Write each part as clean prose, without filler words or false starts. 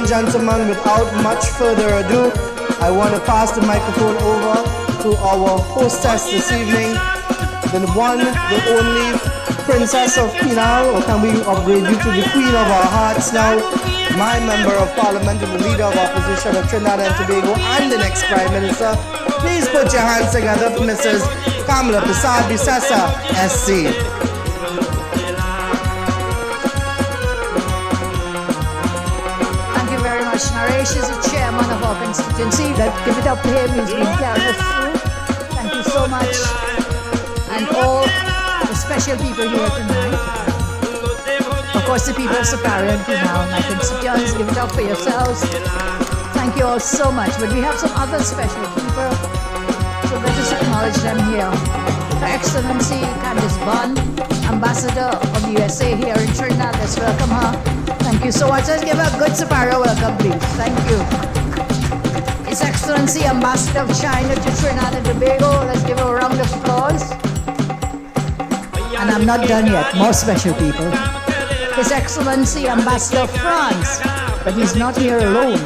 and gentlemen, without much further ado, I want to pass the microphone over to our hostess this evening, the one, the only Princess of PNM, or can we upgrade you to the Queen of our hearts now, my Member of Parliament and the Leader of Opposition of Trinidad and Tobago and the next Prime Minister. Please put your hands together for Mrs. Kamla Persad-Bissessar, SC. Naresh is the chairman of our constituency. Let's give it up to him. He's been carrying us through. Thank you so much. And all the special people here tonight. Of course, the people of Superior and Pinal, my constituents, give it up for yourselves. Thank you all so much. But we have some other special people, so let us acknowledge them here. Her Excellency Candice Bond, Ambassador of the USA here in Trinidad. Let's welcome her. Thank you so much. Let's give her a good Superior welcome, please. Thank you. His Excellency Ambassador of China to Trinidad and Tobago. Let's give her a round of applause. And I'm not done yet. More special people. His Excellency Ambassador of France. But he's not here alone.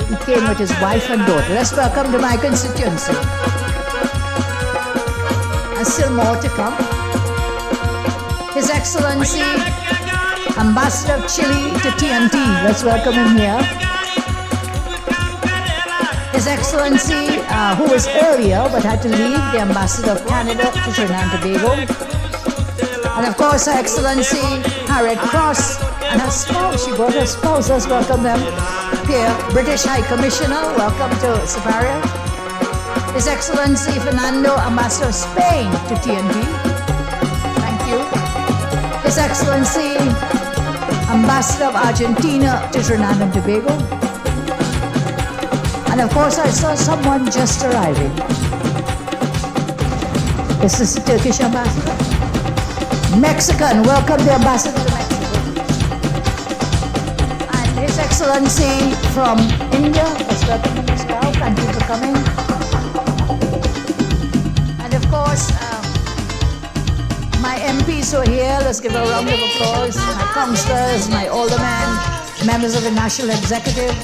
He came with his wife and daughter. Let's welcome to my constituency. And still more to come. His Excellency Ambassador of Chile to TNT. Let's welcome him here. His Excellency, who was earlier but had to leave, the Ambassador of Canada to Trinidad and Tobago. And of course, Her Excellency Harriet Cross and her spouse. She brought her spouse. Let's welcome them here. British High Commissioner, welcome to Superior. His Excellency Fernando, Ambassador of Spain to TNT. Thank you. His Excellency Ambassador of Argentina to Trinidad and Tobago. And of course, I saw someone just arriving. This is the Turkish Ambassador. Mexican, welcome the Ambassador to Mexico. And His Excellency from India, let's welcome him as well. Thank you for coming. And of course, my MPs who are here, let's give a round of applause. My councillors, my aldermen, members of the National Executive.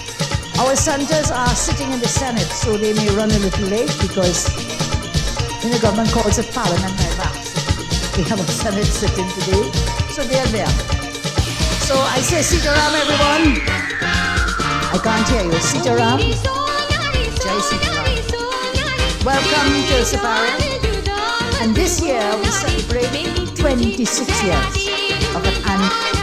Our senators are sitting in the Senate, so they may run a little late because the government calls it Parliament by Vox. We have a Senate sitting today, so they're there. So I say Sitaram, everyone. I can't hear you. Sitaram. Jai Sitaram. Welcome to Superior. And this year we celebrate 26 years of an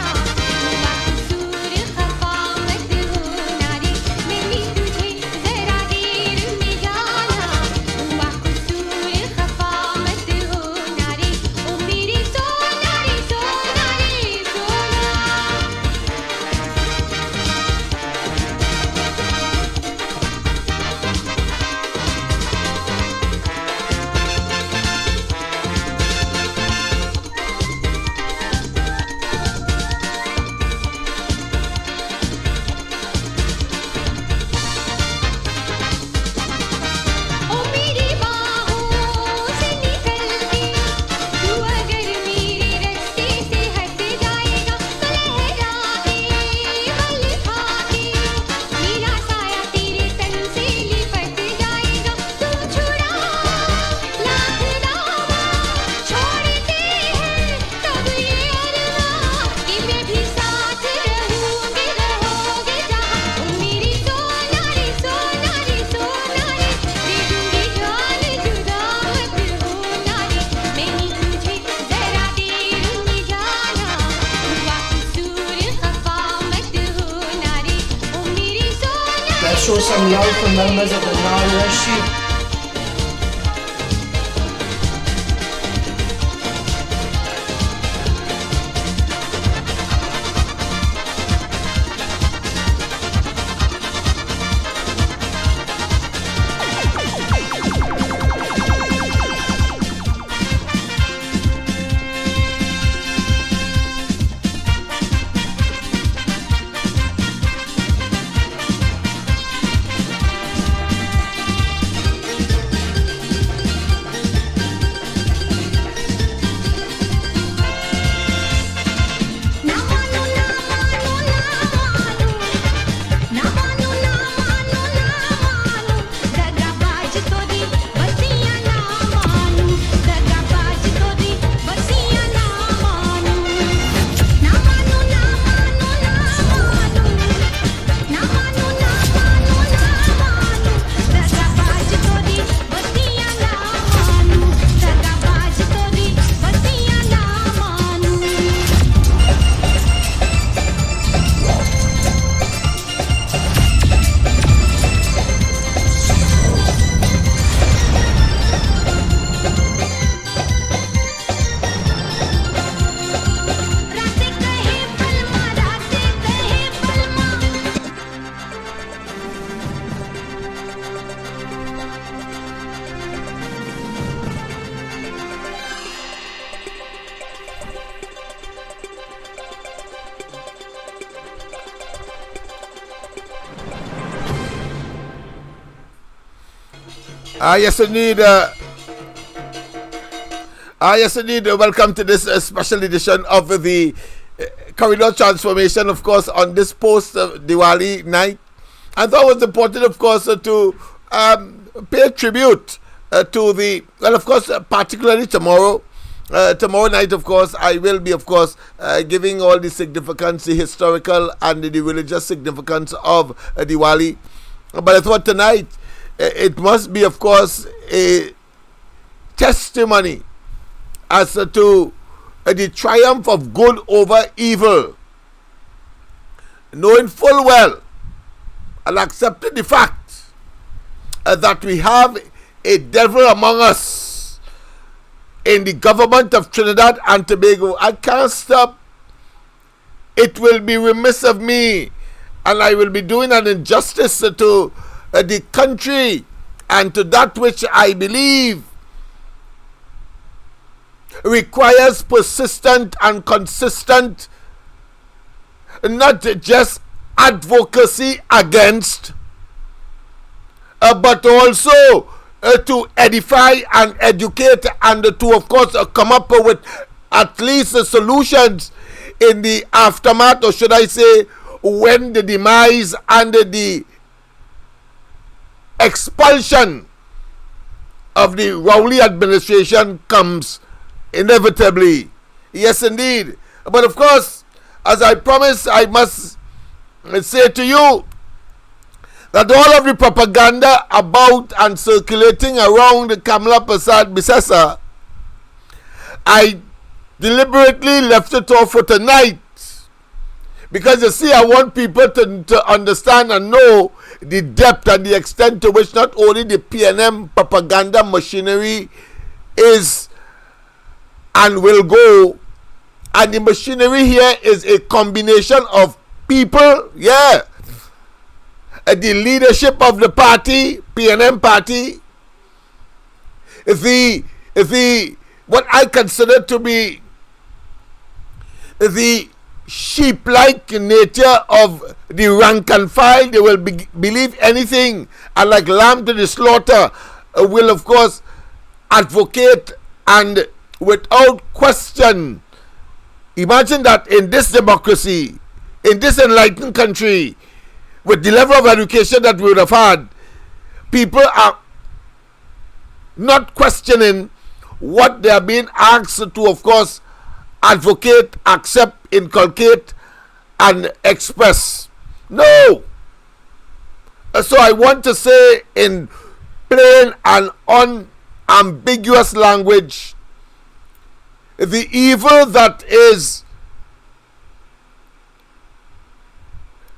show some love for members of the Rowley. Yes, indeed. Yes, indeed. Welcome to this special edition of the Corridor Transformation, of course, on this post-Diwali night. I thought it was important, of course, to pay tribute to the, well, of course, particularly tomorrow. Tomorrow night, of course, I will be, of course, giving all the significance, the historical and the religious significance of Diwali. But I thought tonight, it must be, of course, a testimony as to the triumph of good over evil, knowing full well and accepting the fact that we have a devil among us in the government of Trinidad and Tobago. I can't stop. It will be remiss of me, and I will be doing an injustice to the country and to that which I believe requires persistent and consistent, not just advocacy against, but also to edify and educate, and to, of course, come up with at least solutions in the aftermath, or should I say, when the demise and the expulsion of the Rowley Administration comes inevitably. Yes, indeed. But of course, as I promised, I must say to you that all of the propaganda about and circulating around Kamla Persad-Bissessar, I deliberately left it off for tonight, because you see, I want people to understand and know the depth and the extent to which not only the PNM propaganda machinery is and will go, and the machinery here is a combination of people, the leadership of the party, PNM party, the what I consider to be the sheep-like nature of the rank and file. They will believe anything, and like lamb to the slaughter, will of course advocate and without question. Imagine that in this democracy, in this enlightened country, with the level of education that we would have had, people are not questioning what they are being asked to, of course, advocate, accept, inculcate, and express. No. So I want to say in plain and unambiguous language, the evil that is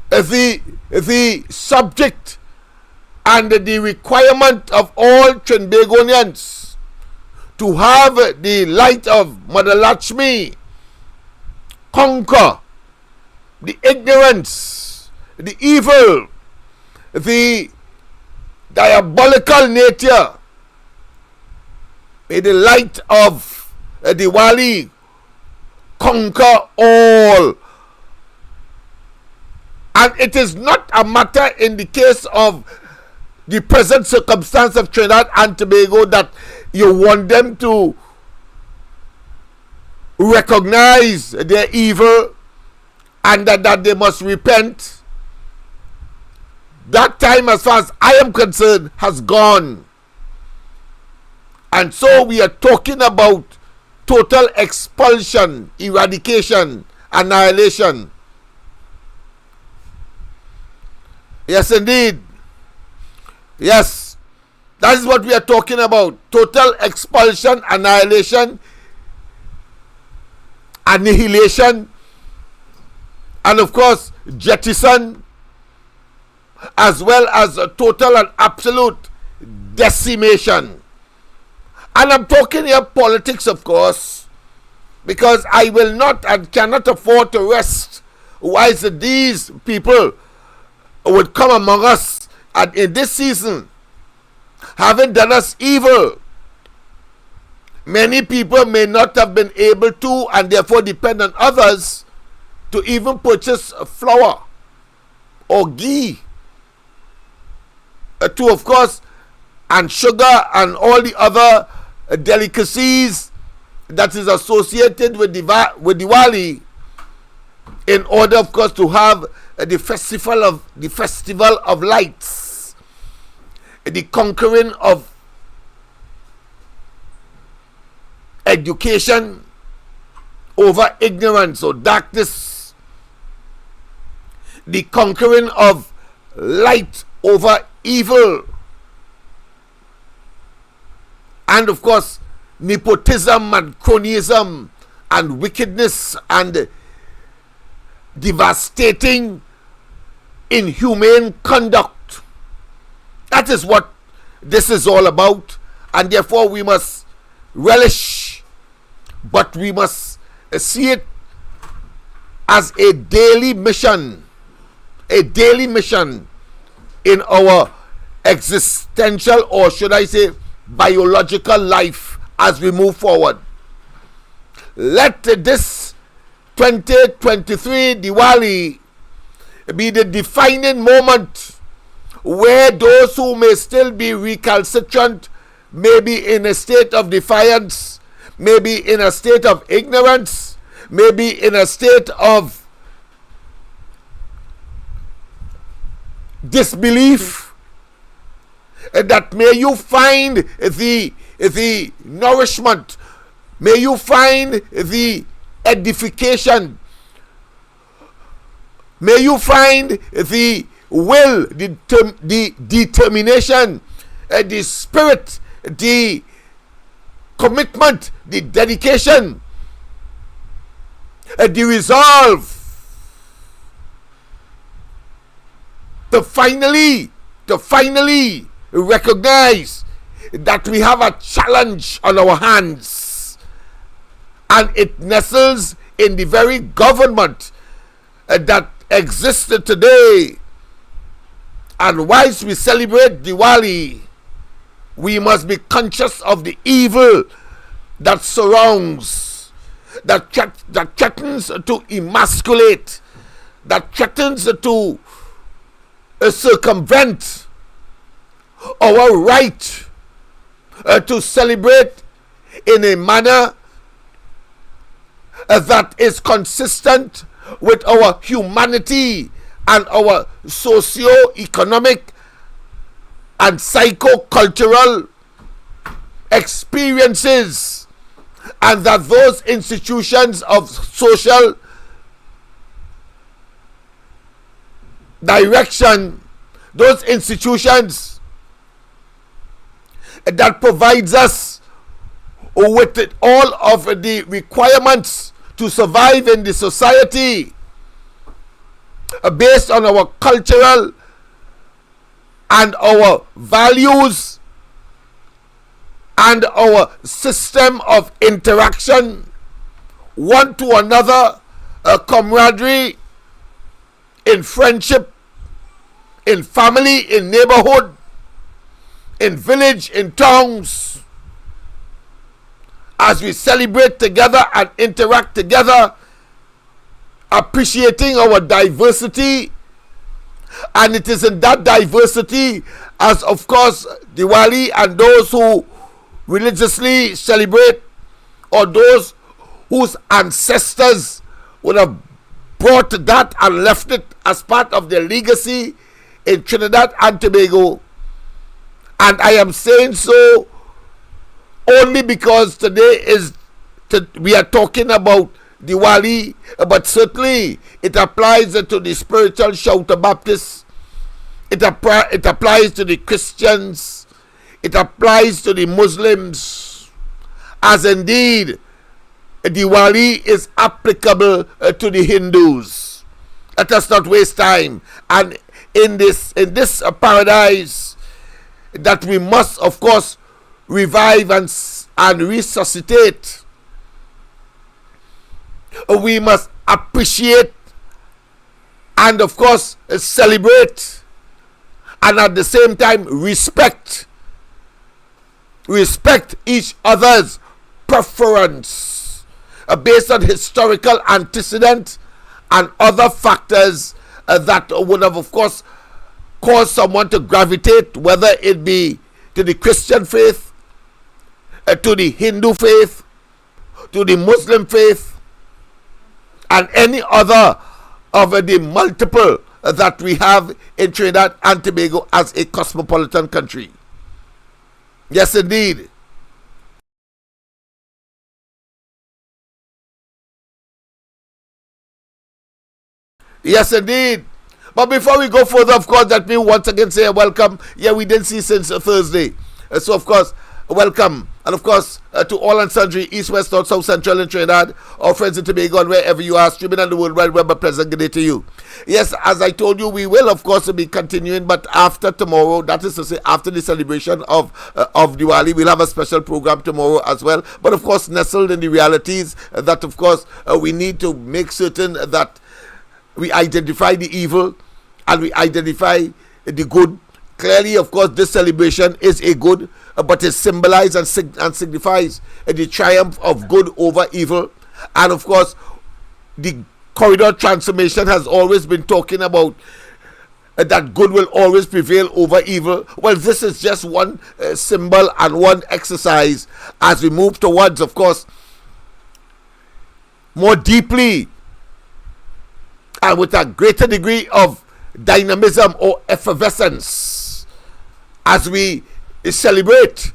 the subject and the requirement of all Trinbagonians to have the light of Mother Lakshmi conquer the ignorance, the evil, the diabolical nature. May the light of Diwali conquer all. And it is not a matter in the case of the present circumstance of Trinidad and Tobago that you want them to recognize their evil and that they must repent. That time, as far as I am concerned, has gone. And so we are talking about total expulsion, eradication, annihilation. Yes, indeed. Yes, that is what we are talking about. Total expulsion, annihilation, annihilation, and of course, jettison, as well as a total and absolute decimation. And I'm talking here politics, of course, because I will not and cannot afford to rest whilst these people would come among us and in this season, having done us evil. Many people may not have been able to, and therefore depend on others to even purchase flour or ghee to, of course, and sugar and all the other delicacies that is associated with Diwali, in order, of course, to have the festival of lights, the conquering of education over ignorance or darkness, the conquering of light over evil, and of course nepotism and cronyism and wickedness and devastating inhumane conduct. That is what this is all about, and therefore we must relish, but we must see it as a daily mission in our existential, or should I say biological life as we move forward. Let this 2023 Diwali be the defining moment where those who may still be recalcitrant, may be in a state of defiance, may be in a state of ignorance, may be in a state of disbelief, that may you find the nourishment, may you find the edification, may you find the will, the determination, the spirit, the commitment, the dedication, the resolve to finally recognize that we have a challenge on our hands, and it nestles in the very government that exists today. And whilst we celebrate Diwali, we must be conscious of the evil that surrounds, that threatens to emasculate, that threatens to circumvent our right to celebrate in a manner that is consistent with our humanity and our socio-economic and psycho-cultural experiences, and that those institutions of social direction, those institutions that provides us with all of the requirements to survive in the society based on our cultural and our values and our system of interaction one to another, camaraderie, in friendship, in family, in neighborhood, in village, in towns, as we celebrate together and interact together, appreciating our diversity. And it is in that diversity, as of course Diwali and those who religiously celebrate, or those whose ancestors would have brought that and left it as part of their legacy in Trinidad and Tobago. And I am saying so only because today we are talking about Diwali, but certainly it applies to the spiritual shouter Baptists, it applies to the Christians, it applies to the Muslims, as indeed Diwali is applicable to the Hindus. Let us not waste time. And in this paradise that we must, of course, revive and resuscitate, we must appreciate and, of course, celebrate, and at the same time respect each other's preference based on historical antecedent and other factors that would have, of course, caused someone to gravitate, whether it be to the Christian faith, to the Hindu faith, to the Muslim faith, and any other of the multiple that we have in Trinidad and Tobago as a cosmopolitan country. Yes, indeed. Yes, indeed. But before we go further, of course, let me once again say welcome. Yeah, we didn't see since Thursday. So, of course, welcome. And, of course, to all and sundry, East, West, North, South, Central, and Trinidad, our friends in Tobago, and wherever you are, streaming on the World Wide Web, a pleasant good day to you. Yes, as I told you, we will, of course, be continuing, but after tomorrow, that is to say, after the celebration of Diwali, we'll have a special program tomorrow as well. But, of course, nestled in the realities that, of course, we need to make certain that we identify the evil and we identify the good. Clearly, of course, this celebration is a good, but it symbolizes and signifies the triumph of good over evil. And, of course, the corridor transformation has always been talking about that good will always prevail over evil. Well, this is just one symbol and one exercise as we move towards, of course, more deeply and with a greater degree of dynamism or effervescence as we celebrate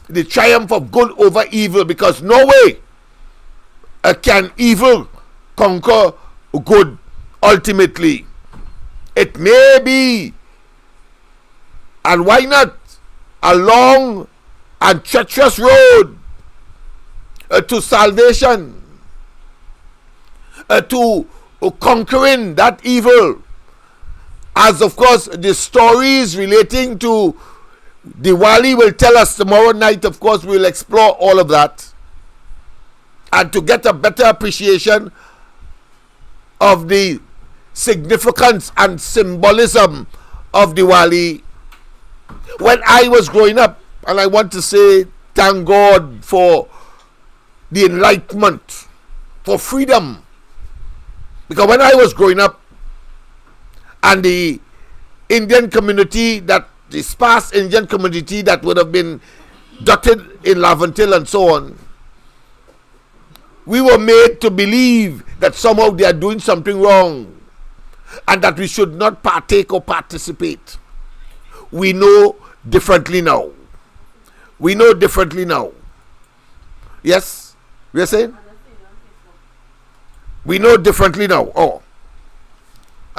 the triumph of good over evil, because no way can evil conquer good ultimately. It may be, and why not, a long and treacherous road to salvation, to conquering that evil, as of course the stories relating to Diwali will tell us tomorrow night. Of course, we will explore all of that, and to get a better appreciation of the significance and symbolism of Diwali. When I was growing up, and I want to say thank God for the enlightenment, for freedom, because when I was growing up, and the Indian community, that the sparse Indian community that would have been dotted in Laventille and so on, we were made to believe that somehow they are doing something wrong and that we should not partake or participate. We know differently now. We know differently now. Yes? We are saying? We know differently now. Oh.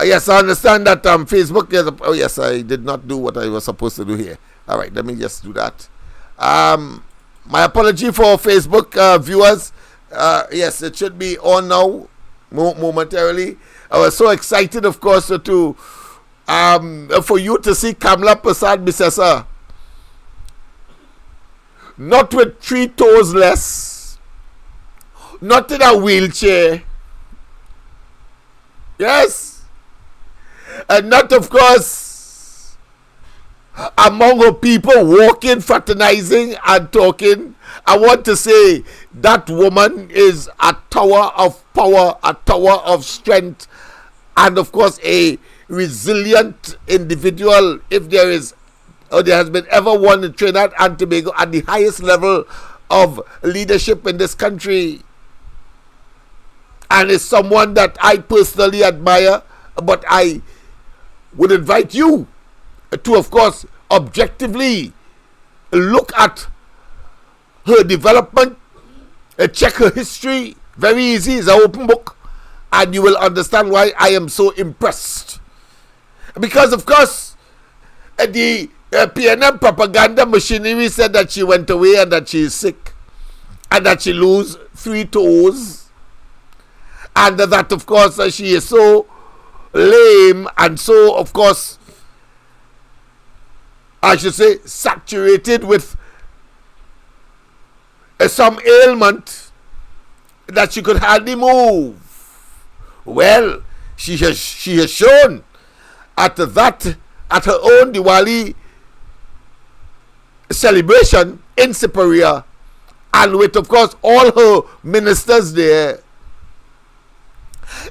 Yes, I understand that Facebook. Yes, oh, yes, I did not do what I was supposed to do here. All right, let me just do that. My apology for Facebook viewers. Yes, it should be on now momentarily. I was so excited, of course, to for you to see Kamla Persad-Bissessar, not with 3 toes less, not in a wheelchair. Yes. And not, of course, among our people walking, fraternizing, and talking. I want to say that woman is a tower of power, a tower of strength, and, of course, a resilient individual. If there is, or there has been ever one in Trinidad and Tobago at the highest level of leadership in this country, and is someone that I personally admire, but I would invite you to, of course, objectively look at her development, check her history. Very easy, it's an open book, and you will understand why I am so impressed. Because, of course, the PNM propaganda machinery said that she went away and that she is sick and that she lose 3 toes, and that, of course, she is so lame and so, of course, I should say, saturated with some ailment that she could hardly move. Well, she has shown at her own Diwali celebration in Superior, and with, of course, all her ministers there.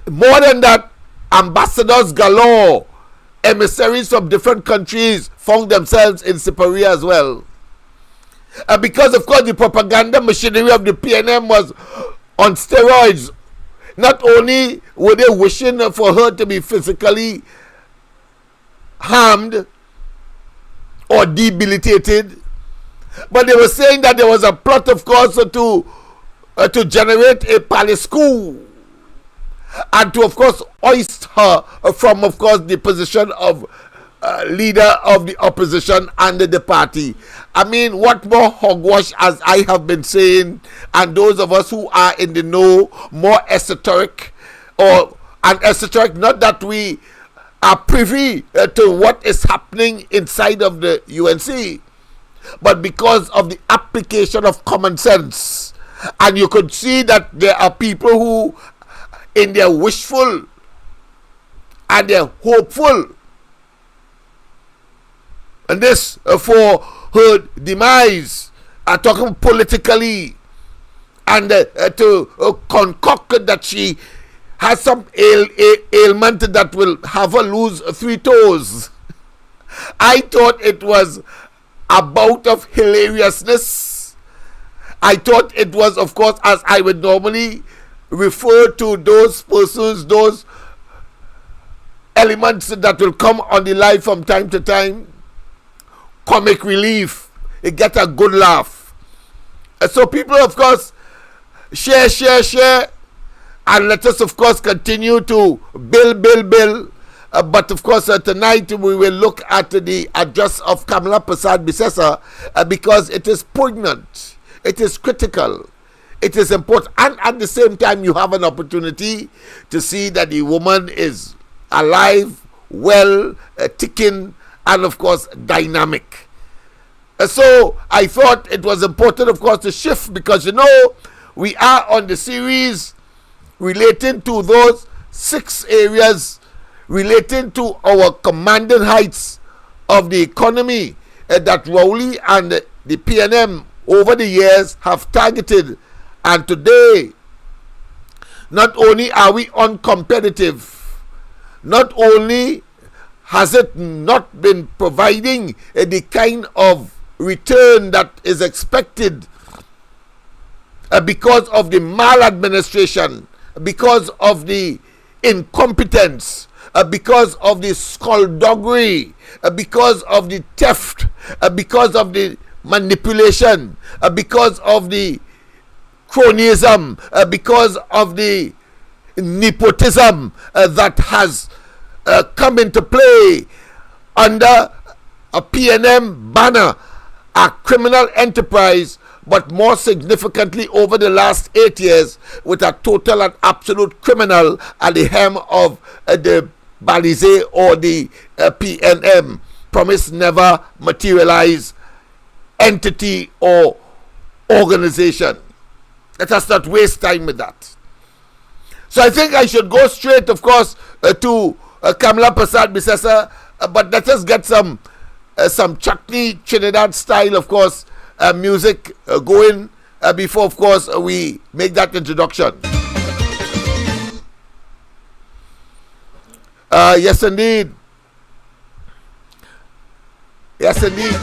More than that, ambassadors galore emissaries from different countries found themselves in Siparia as well. Because, of course, the propaganda machinery of the PNM was on steroids. Not only were they wishing for her to be physically harmed or debilitated, but they were saying that there was a plot, of course, to generate a palace coup and to, of course, hoist her from, of course, the position of leader of the opposition under the party. I mean, what more hogwash, as I have been saying, and those of us who are in the know, more esoteric, and esoteric, not that we are privy to what is happening inside of the UNC, but because of the application of common sense. And you could see that there are people who, in their wishful and their hopeful, and this for her demise, are talking politically, and to concoct that she has some ailment that will have her lose 3 toes. I thought it was a bout of hilariousness. I thought it was, of course, as I would normally refer to those persons, those elements that will come on the live from time to time, comic relief. It gets a good laugh. So people, of course, share, and let us, of course, continue to build. But, of course, tonight we will look at the address of Kamla Persad-Bissessar because it is poignant, it is critical, it is important, and at the same time you have an opportunity to see that the woman is alive, well, ticking, and, of course, dynamic. So I thought it was important, of course, to shift because, you know, we are on the series relating to those 6 areas relating to our commanding heights of the economy that Rowley and the PNM over the years have targeted. And today, not only are we uncompetitive, not only has it not been providing the kind of return that is expected because of the maladministration, because of the incompetence, because of the skullduggery, because of the theft, because of the manipulation, because of the cronyism, because of the nepotism that has come into play under a PNM banner, a criminal enterprise, but more significantly over the last 8 years with a total and absolute criminal at the helm of the Balize or the PNM, promise never materialize entity or organization. Let us not waste time with that. So I think I should go straight, of course, to Kamla Persad-Bissessar, but let us get some chutney Trinidad style, of course, music going before, of course, we make that introduction. Yes, indeed. Yes, indeed.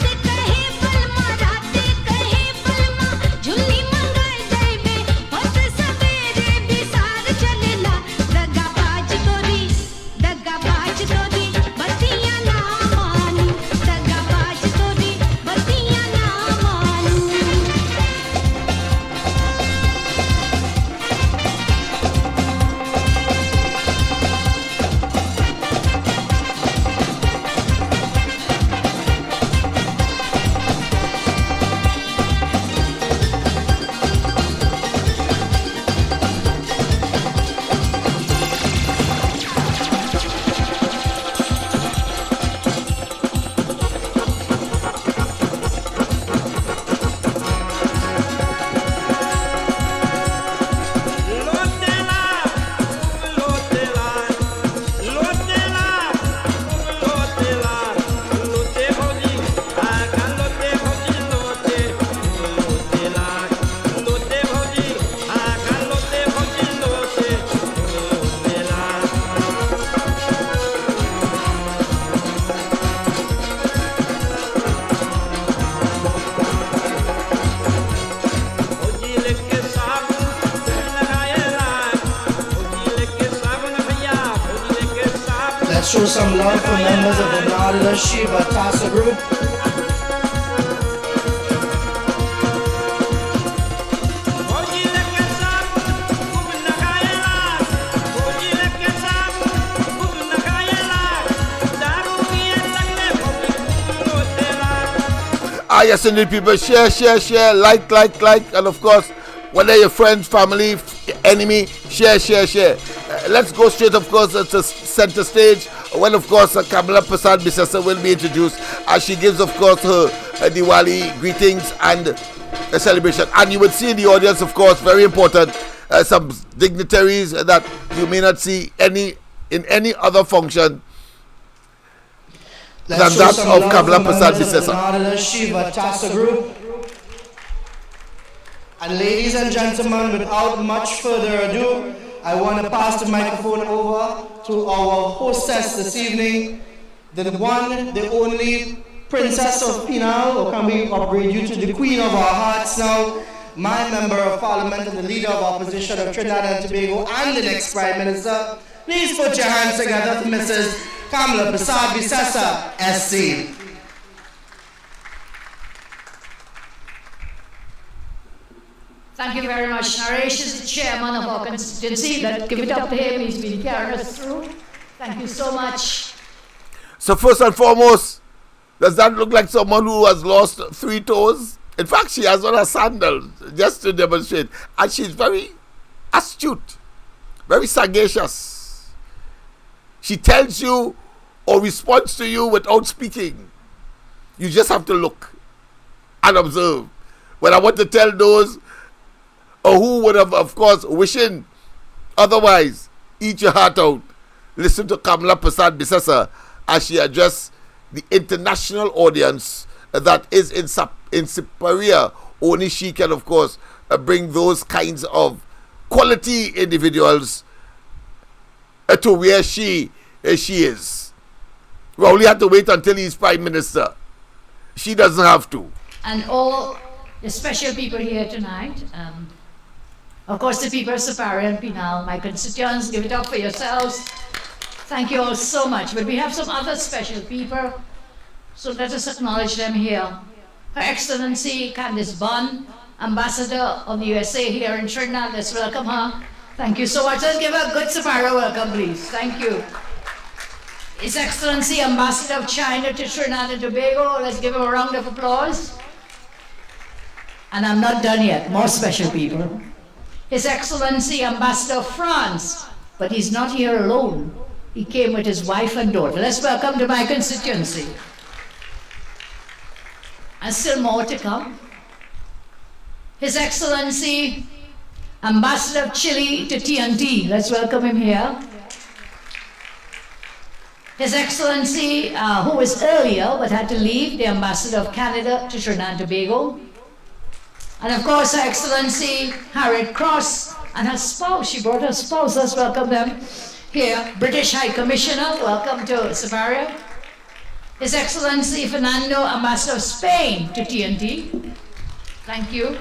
Let's show some love for members of the Nadala Shiva Tasa group. Yes, indeed, people. Share, like, and of course, whether your friends, family, enemy, share. Let's go straight, of course, to center stage when, of course, Kamla Persad-Bissessar will be introduced as she gives, of course, her Diwali greetings and a celebration. And you would see in the audience, of course, very important, some dignitaries that you may not see in any other function than that of Kamla Persad-Bissessar. Shiva Tasa group. And ladies and gentlemen, without much further ado, I want to pass the microphone over to our hostess this evening, the one, the only Princess of Penal, or can we upgrade you to the Queen of our hearts now, my Member of Parliament and the Leader of Opposition of Trinidad and Tobago and the next Prime Minister. Please put your hands together for Mrs. Kamla Persad-Bissessar, SC. Thank you very much. Naresh is the chairman of our constituency. Let's give it up to him. He's been carrying us through. Thank you so much. So first and foremost, does that look like someone who has lost 3 toes? In fact, she has on her sandals just to demonstrate. And she's very astute, very sagacious. She tells you or responds to you without speaking. You just have to look and observe. But I want to tell those who would have, of course, wishing otherwise, eat your heart out. Listen to Kamla Persad-Bissessar as she addressed the international audience that is in Superior. Only she can, of course, bring those kinds of quality individuals to where she is. Rowley had to wait until he's Prime Minister. She doesn't have to. And all the special people here tonight, of course the people of Superior and Penal, my constituents, give it up for yourselves. Thank you all so much. But we have some other special people, so let us acknowledge them here. Her Excellency Candice Bond, Ambassador of the USA here in Trinidad. Let's welcome her. Thank you so much. Let's give her a good Superior welcome, please. Thank you. His Excellency Ambassador of China to Trinidad and Tobago. Let's give him a round of applause. And I'm not done yet. More special people. His Excellency Ambassador of France, but he's not here alone. He came with his wife and daughter. Let's welcome to my constituency. And still more to come. His Excellency Ambassador of Chile to TNT. Let's welcome him here. His Excellency, who was earlier but had to leave, the Ambassador of Canada to Trinidad and Tobago. And of course, Her Excellency Harriet Cross and her spouse. She brought her spouse. Let's welcome them here. British High Commissioner, welcome to Superior. His Excellency Fernando, Ambassador of Spain to TNT. Thank you.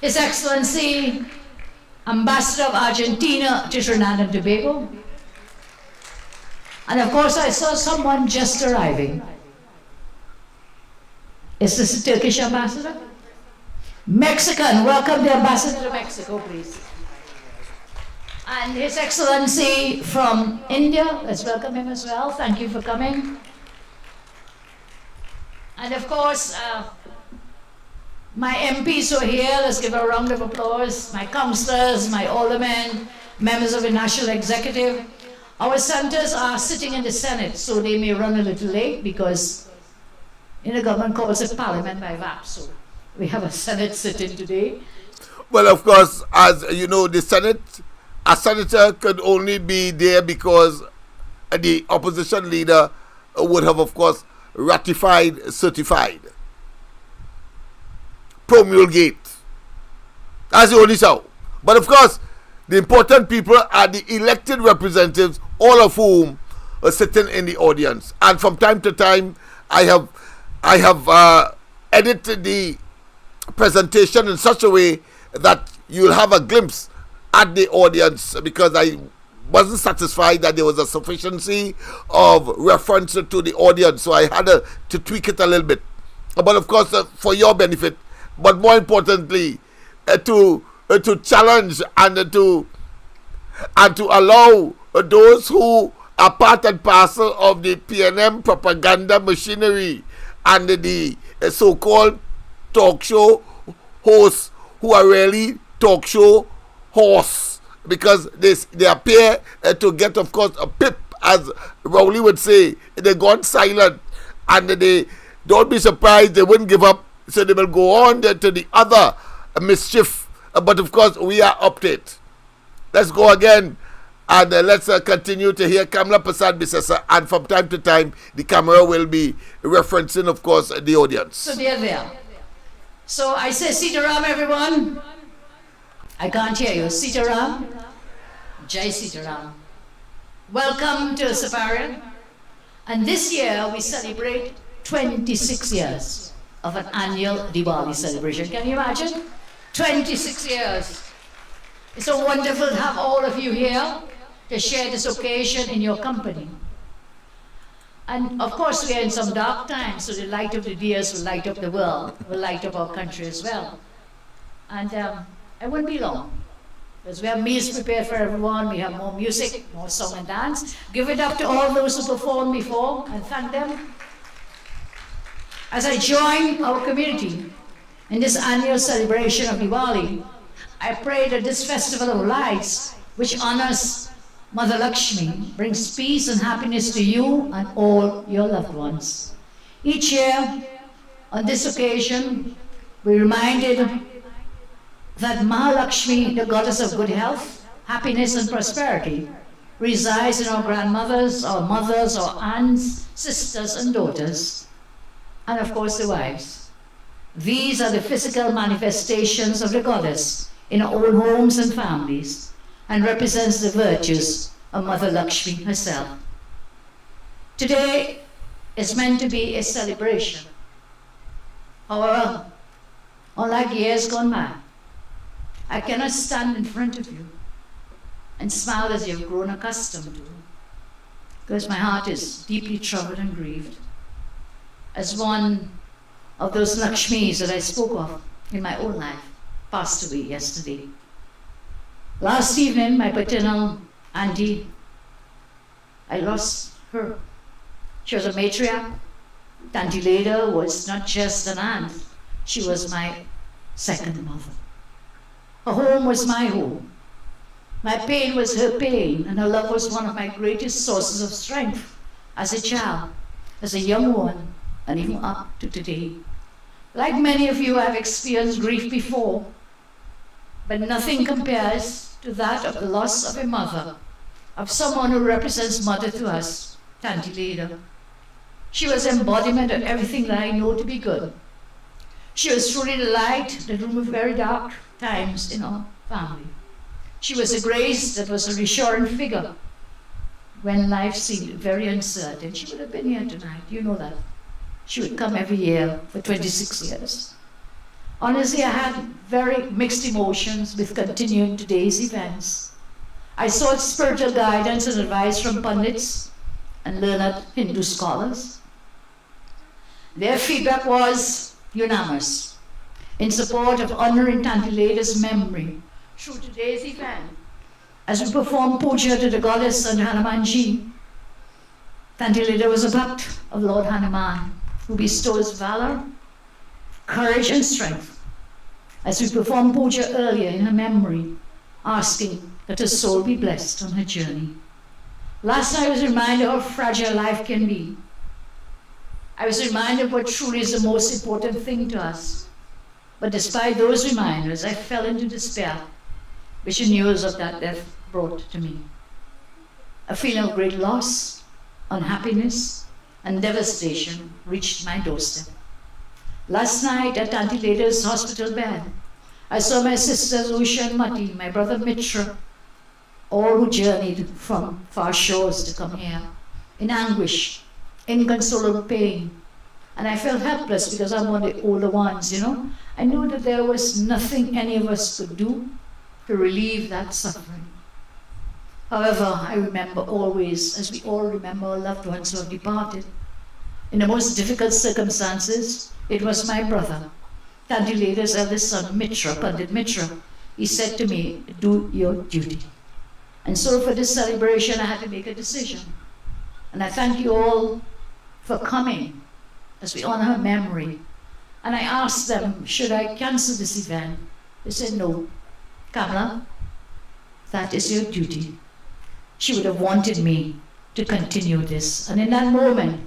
His Excellency Ambassador of Argentina to Trinidad and Tobago. And of course, I saw someone just arriving. Is this a Turkish ambassador? Mexican, welcome the ambassador to Mexico, please. And His Excellency from India, let's welcome him as well. Thank you for coming. And of course, my MPs who are here, let's give a round of applause. My councillors, my aldermen, members of the National Executive. Our senators are sitting in the Senate, so they may run a little late because the government calls it Parliament by VAP. So we have a Senate sitting today. Well, of course, as you know, the Senate, a senator could only be there because the opposition leader would have, of course, ratified, certified, promulgate. That's the only show. But of course, the important people are the elected representatives, all of whom are sitting in the audience. And from time to time, I have edited the presentation in such a way that you'll have a glimpse at the audience, because I wasn't satisfied that there was a sufficiency of reference to the audience, so I had to tweak it a little bit. But of course, for your benefit, but more importantly, to challenge and to allow those who are part and parcel of the PNM propaganda machinery and the so-called talk show hosts who are really talk show hosts, because they appear to get, of course, a pip, as Rowley would say. They gone silent, and they don't be surprised they wouldn't give up, so they will go on to the other mischief. But of course, we are up to it. Let's go again, and let's continue to hear Kamla Persad-Bissessar, and from time to time the camera will be referencing, of course, the audience. So they're there. So I say Sitaram, everyone. I can't hear you. Sitaram. Jai Sitaram. Welcome to Safarian. And this year we celebrate 26 years of an annual Diwali celebration. Can you imagine? 26 years. It's so wonderful to have all of you here to share this occasion in your company. And of course we are in some dark times, so the light of the Diyas will light up the world, will light up our country as well. And it won't be long, because we have meals prepared for everyone, we have more music, more song and dance. Give it up to all those who performed before and thank them. As I join our community in this annual celebration of Diwali, I pray that this festival of lights, which honors Mother Lakshmi, brings peace and happiness to you and all your loved ones. Each year, on this occasion, we're reminded that Mahalakshmi, the goddess of good health, happiness and prosperity, resides in our grandmothers, our mothers, our aunts, sisters and daughters, and of course the wives. These are the physical manifestations of the goddess in our own homes and families, and represents the virtues of Mother Lakshmi herself. Today is meant to be a celebration. However, unlike years gone by, I cannot stand in front of you and smile as you've grown accustomed to, because my heart is deeply troubled and grieved. As one of those Lakshmis that I spoke of in my own life passed away yesterday. Last evening, my paternal auntie, I lost her. She was a matriarch. Auntie Leda was not just an aunt, she was my second mother. Her home was my home. My pain was her pain, and her love was one of my greatest sources of strength as a child, as a young one, and even up to today. Like many of you, I've experienced grief before, but nothing compares to that of the loss of a mother, of someone who represents mother to us, Auntie Leda. She was embodiment of everything that I know to be good. She was truly the light that removed very dark times in our family. She was a grace that was a reassuring figure when life seemed very uncertain. She would have been here tonight, you know that. She would come every year for 26 years. Honestly, I had very mixed emotions with continuing today's events. I sought spiritual guidance and advice from pundits and learned Hindu scholars. Their feedback was unanimous in support of honoring Auntie Leda's memory through today's event. As we perform puja to the goddess and Hanumanji, Auntie Leda was a bhakt of Lord Hanuman, who bestows valor, courage and strength. As we perform puja earlier in her memory, asking that her soul be blessed on her journey. Last night I was reminded how fragile life can be. I was reminded of what truly is the most important thing to us. But despite those reminders, I fell into despair, which the news of that death brought to me. A feeling of great loss, unhappiness, and devastation reached my doorstep. Last night at Auntie Leda's hospital bed, I saw my sisters Usha and Mati, my brother Mitra, all who journeyed from far shores to come here, in anguish, inconsolable pain. And I felt helpless because I'm one of the older ones, you know. I knew that there was nothing any of us could do to relieve that suffering. However, I remember always, as we all remember our loved ones who have departed, in the most difficult circumstances, it was my brother, Tanti Leda's eldest son, Mitra, Pandit Mitra. He said to me, do your duty. And so for this celebration, I had to make a decision. And I thank you all for coming as we honor her memory. And I asked them, should I cancel this event? They said, no. Kamla, that is your duty. She would have wanted me to continue this. And in that moment,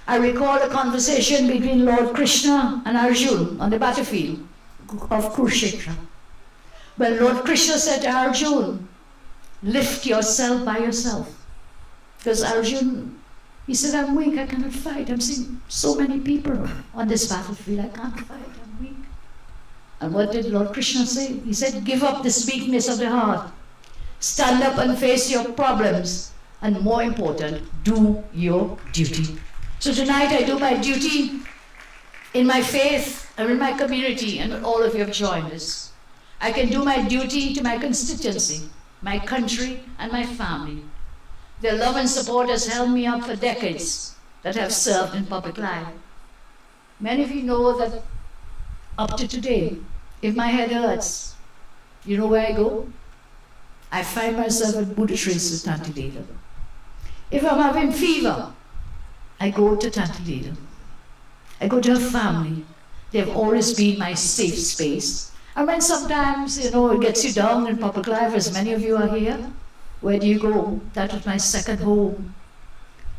I recall a conversation between Lord Krishna and Arjun on the battlefield of Kurukshetra. When Lord Krishna said to Arjun, lift yourself by yourself. Because Arjun, he said, I'm weak, I cannot fight. I'm seeing so many people on this battlefield, I can't fight, I'm weak. And what did Lord Krishna say? He said, give up this weakness of the heart. Stand up and face your problems. And more important, do your duty. So tonight I do my duty in my faith and in my community, and all of you have joined us. I can do my duty to my constituency, my country, and my family. Their love and support has held me up for decades that have served in public life. Many of you know that up to today, if my head hurts, you know where I go? I find myself at Buddha Trace with Tanti Leda. If I'm having fever, I go to Tanti Leda. I go to her family. They've always been my safe space. And when sometimes, it gets you down in public life, as many of you are here, where do you go? That was my second home.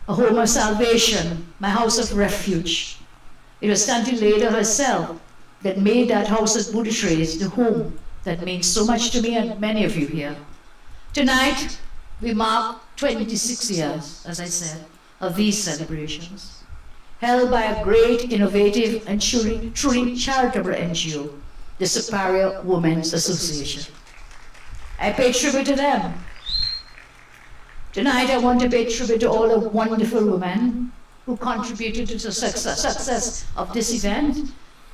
A home of salvation, my house of refuge. It was Tanti Leda herself that made that house at Buddha Trace the home that means so much to me and many of you here. Tonight, we mark 26 years, as I said, of these celebrations, held by a great, innovative, and truly charitable NGO, the Superior Women's Association. I pay tribute to them. Tonight, I want to pay tribute to all the wonderful women who contributed to the success of this event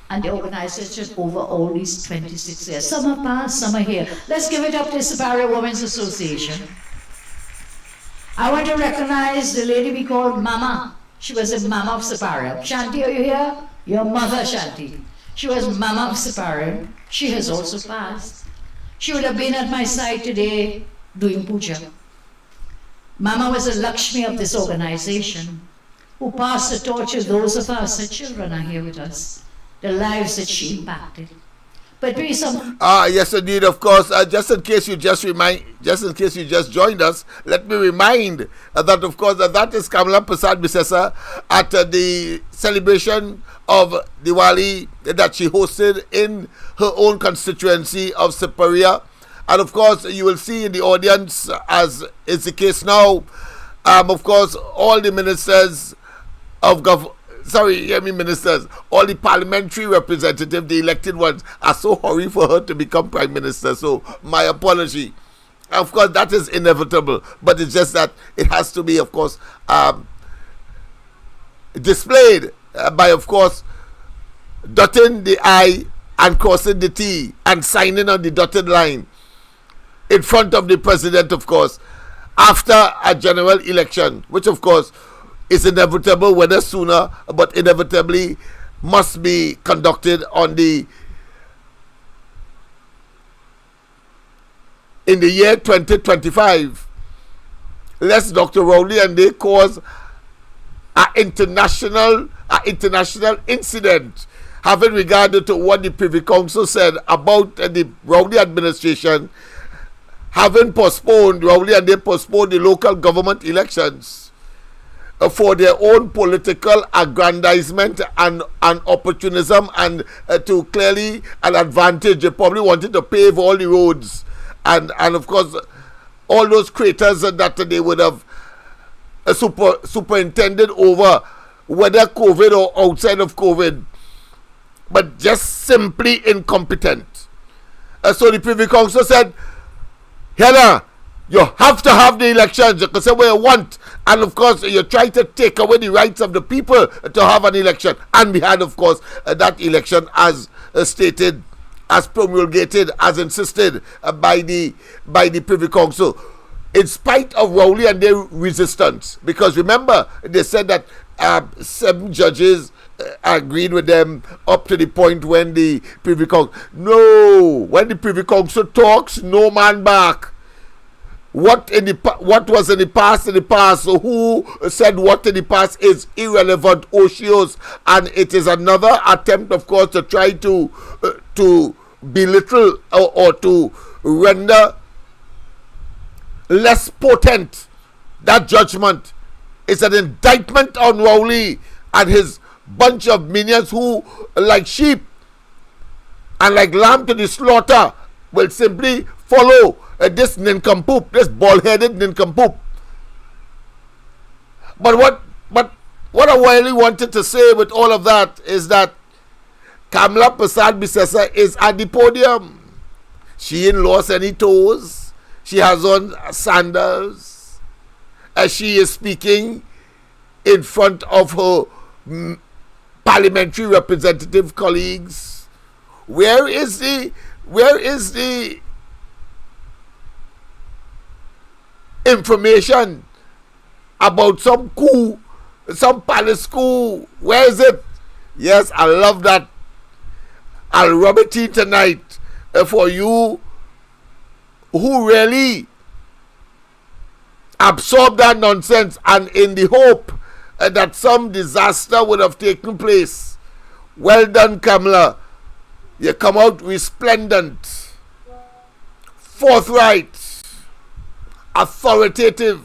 and the organization over all these 26 years. Some are past, some are here. Let's give it up to the Superior Women's Association. I want to recognize the lady we call Mama. She was a Mama of Superior. Shanti, are you here? Your mother, Shanti. She was Mama of Superior. She has also passed. She would have been at my side today doing puja. Mama was the Lakshmi of this organization, who passed the torch to those of us, her children are here with us, the lives that she impacted. But maybe some... Yes, indeed, of course. Just in case you just joined us, let me remind that, of course, that is Kamla Persad-Bissessar at the celebration of Diwali that she hosted in her own constituency of Superior. And, of course, you will see in the audience, as is the case now, of course, all the ministers of ministers, all the parliamentary representatives, the elected ones, are so hurried for her to become prime minister. So my apology. Of course, that is inevitable, but it's just that it has to be, of course, displayed by, of course, dotting the I and crossing the T and signing on the dotted line in front of the president, of course, after a general election, which, of course, is inevitable, whether sooner, but inevitably must be conducted in the year 2025. Lest Dr. Rowley and they cause an international incident having regard to what the Privy Council said about the Rowley administration having postponed the local government elections for their own political aggrandizement and opportunism, and to clearly an advantage. They probably wanted to pave all the roads and of course all those craters that they would have superintended over, whether COVID or outside of COVID, but just simply incompetent. So the Privy Council said, Hannah, you have to have the elections. You can say what you want. And of course, you try to take away the rights of the people to have an election. And we had, of course, that election as stated as promulgated, as insisted by the Privy Council, in spite of Rowley and their resistance. Because remember, they said that 7 judges agreed with them up to the point when the Privy Council... No! When the Privy Council talks, no man back. What was in the past, so who said what in the past is irrelevant, ocious, and it is another attempt, of course, to try to belittle or to render less potent that judgment. It's an indictment on Rowley and his bunch of minions who, like sheep and like lamb to the slaughter, will simply follow this nincompoop, this bald-headed nincompoop. But what I really wanted to say with all of that is that Kamla Persad-Bissessar is at the podium. She ain't lost any toes. She has on sandals. As she is speaking in front of her parliamentary representative colleagues. Where is the information about some coup, some palace coup? Where is it? Yes, I love that. I'll rub it in tonight for you who really absorb that nonsense and in the hope that some disaster would have taken place. Well done, Kamla. You come out resplendent, forthright, authoritative,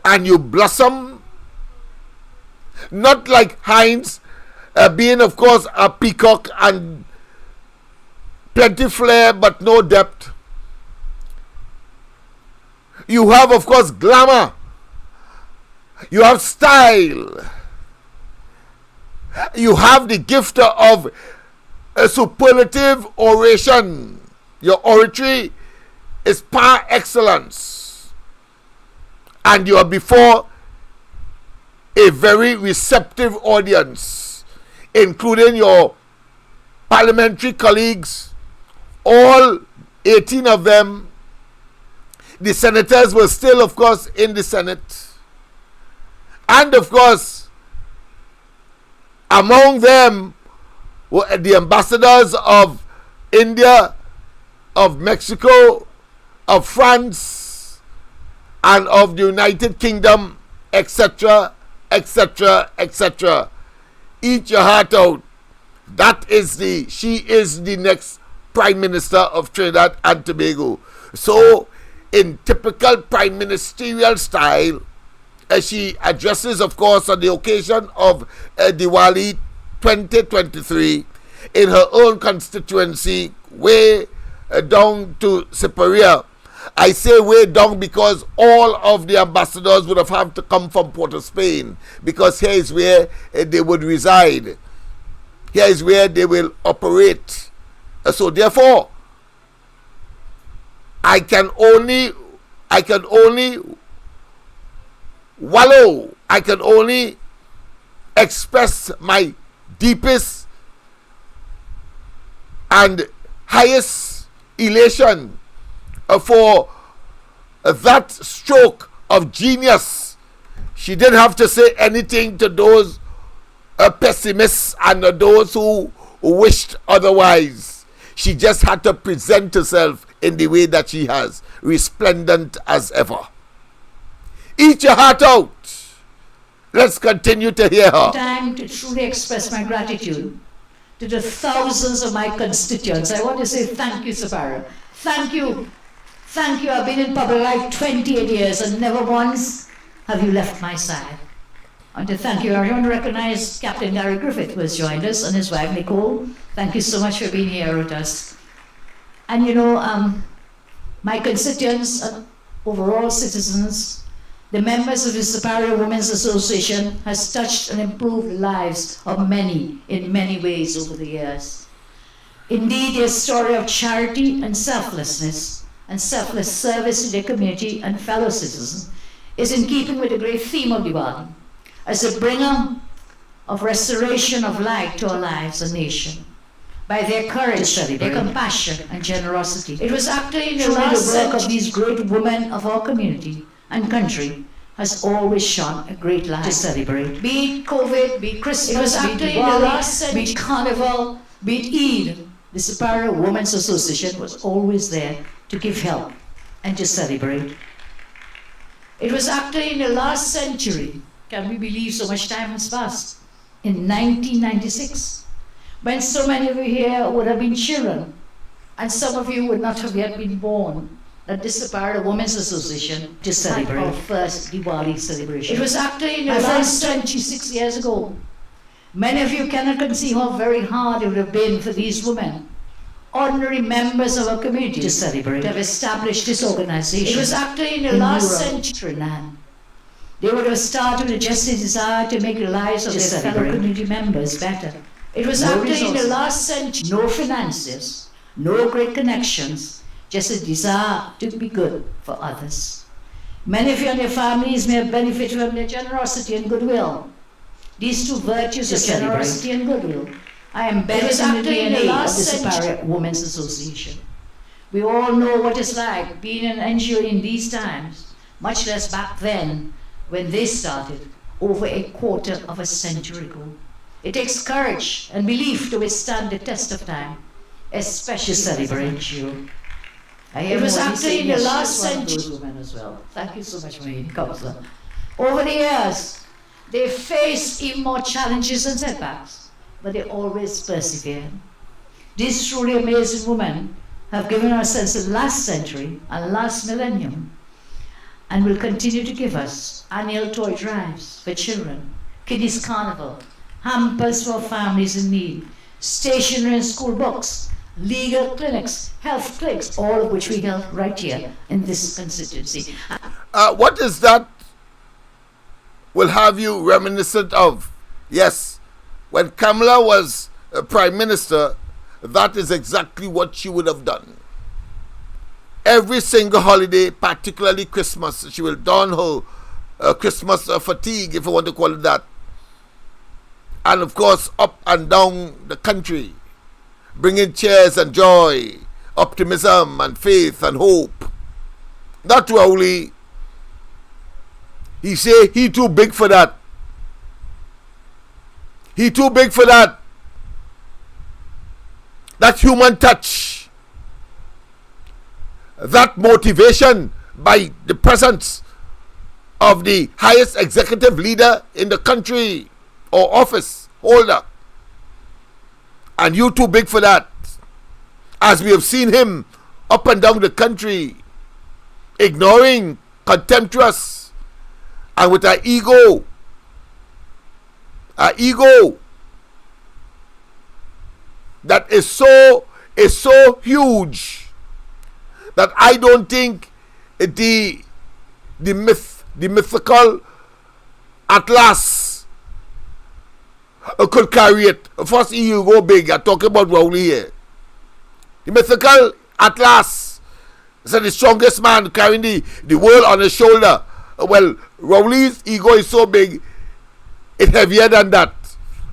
and you blossom not like Heinz, being of course a peacock and plenty flair but no depth. You have of course glamour, you have style, you have the gift of a superlative oration. Your oratory is par excellence, and you are before a very receptive audience, including your parliamentary colleagues, all 18 of them. The senators were still, of course, in the Senate, and of course, among them were the ambassadors of India, of Mexico, of France, and of the United Kingdom, etc., etc., etc. Eat your heart out. She is the next Prime Minister of Trinidad and Tobago. So, in typical prime ministerial style, as she addresses, of course, on the occasion of Diwali 2023 in her own constituency, way down to Siparia. I say way down because all of the ambassadors would have to come from Port of Spain, because here is where they would reside. Here is where they will operate. So therefore, I can only wallow, I can only express my deepest and highest elation for that stroke of genius. She didn't have to say anything to those pessimists and those who wished otherwise. She just had to present herself in the way that she has, resplendent as ever. Eat your heart out. Let's continue to hear her. Time to truly express my gratitude to the thousands of my constituents. I want to say thank you, Sapara. Thank you. Thank you. I've been in public life 28 years and never once have you left my side. I want to thank you. I want to recognize Captain Gary Griffith, who has joined us, and his wife Nicole. Thank you so much for being here with us. And you know, my constituents, overall citizens, the members of the Superior Women's Association has touched and improved the lives of many in many ways over the years. Indeed, their story of charity and selflessness and selfless service to their community and fellow citizens is in keeping with the great theme of Diwali, as a bringer of restoration of light to our lives and nation. by their courage, their compassion and generosity. It was actually in the last work of these great women of our community and country has always shone a great light to celebrate. Be it COVID, be it Christmas, be it Diwali, be it Carnival, be it Eid, the Superior Women's Association was always there to give help and to celebrate. It was actually in the last century, can we believe so much time has passed, in 1996, when so many of you here would have been children, and some of you would not have yet been born, that this Superior Women's Association to celebrate our first Diwali celebration. It was actually in the last 26 years ago. Many of you cannot conceive how very hard it would have been for these women, ordinary members of our community, to celebrate, to have established this organization. It was actually in the last century. Trinidad. They would have started with just a desire to make the lives of their fellow community members better. It was actually in the last century. No finances, no great connections, just a desire to be good for others. Many of you and your families may have benefited from their generosity and goodwill. These two virtues of generosity and goodwill are embedded in the DNA of the Superior Women's Association. We all know what it's like being an NGO in these times, much less back then when they started over a quarter of a century ago. It takes courage and belief to withstand the test of time, especially celebration. It was actually in the last century. Women as well. Thank you so much, Kamla. Over the years, they faced even more challenges and setbacks, but they always persevered. These truly amazing women have given us since the last century and last millennium, and will continue to give us annual toy drives for children, kiddies carnival, hampers for families in need, stationery and school books, legal clinics, health clinics, all of which we held right here in this constituency. What is that will have you reminiscent of? Yes, when Kamla was Prime Minister, that is exactly what she would have done. Every single holiday, particularly Christmas, she will don her Christmas fatigue, if you want to call it that. And of course, up and down the country, bringing cheers and joy, optimism and faith and hope. Not Rowley. He say he too big for that. He too big for that. That human touch, that motivation by the presence of the highest executive leader in the country or office holder. And you too big for that. As we have seen him up and down the country, ignoring, contemptuous, and with an ego that is so huge that I don't think the mythical Atlas could carry it. First, you go big. I'm talking about Rowley here. The mythical Atlas is the strongest man carrying the world on his shoulder. Well, Rowley's ego is so big, it's heavier than that,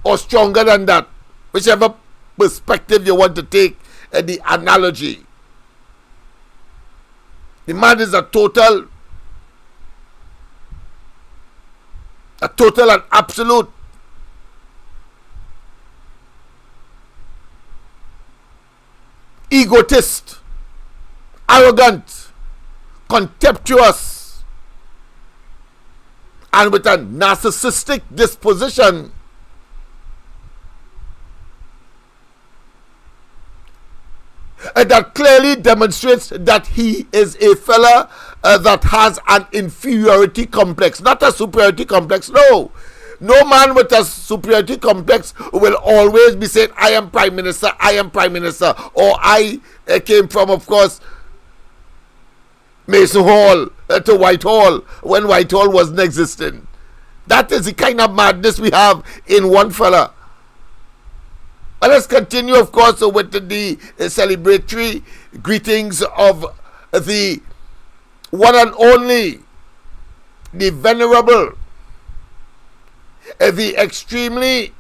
or stronger than that, whichever perspective you want to take the analogy. The man is a total and absolute egotist, arrogant, contemptuous, and with a narcissistic disposition. And that clearly demonstrates that he is a fella that has an inferiority complex, not a superiority complex. No man with a superiority complex will always be saying, I am Prime Minister, or I came from, of course, Mason Hall to Whitehall when Whitehall wasn't existing. That is the kind of madness we have in one fella. And let's continue, of course, with the celebratory greetings of the one and only, the venerable, the extremely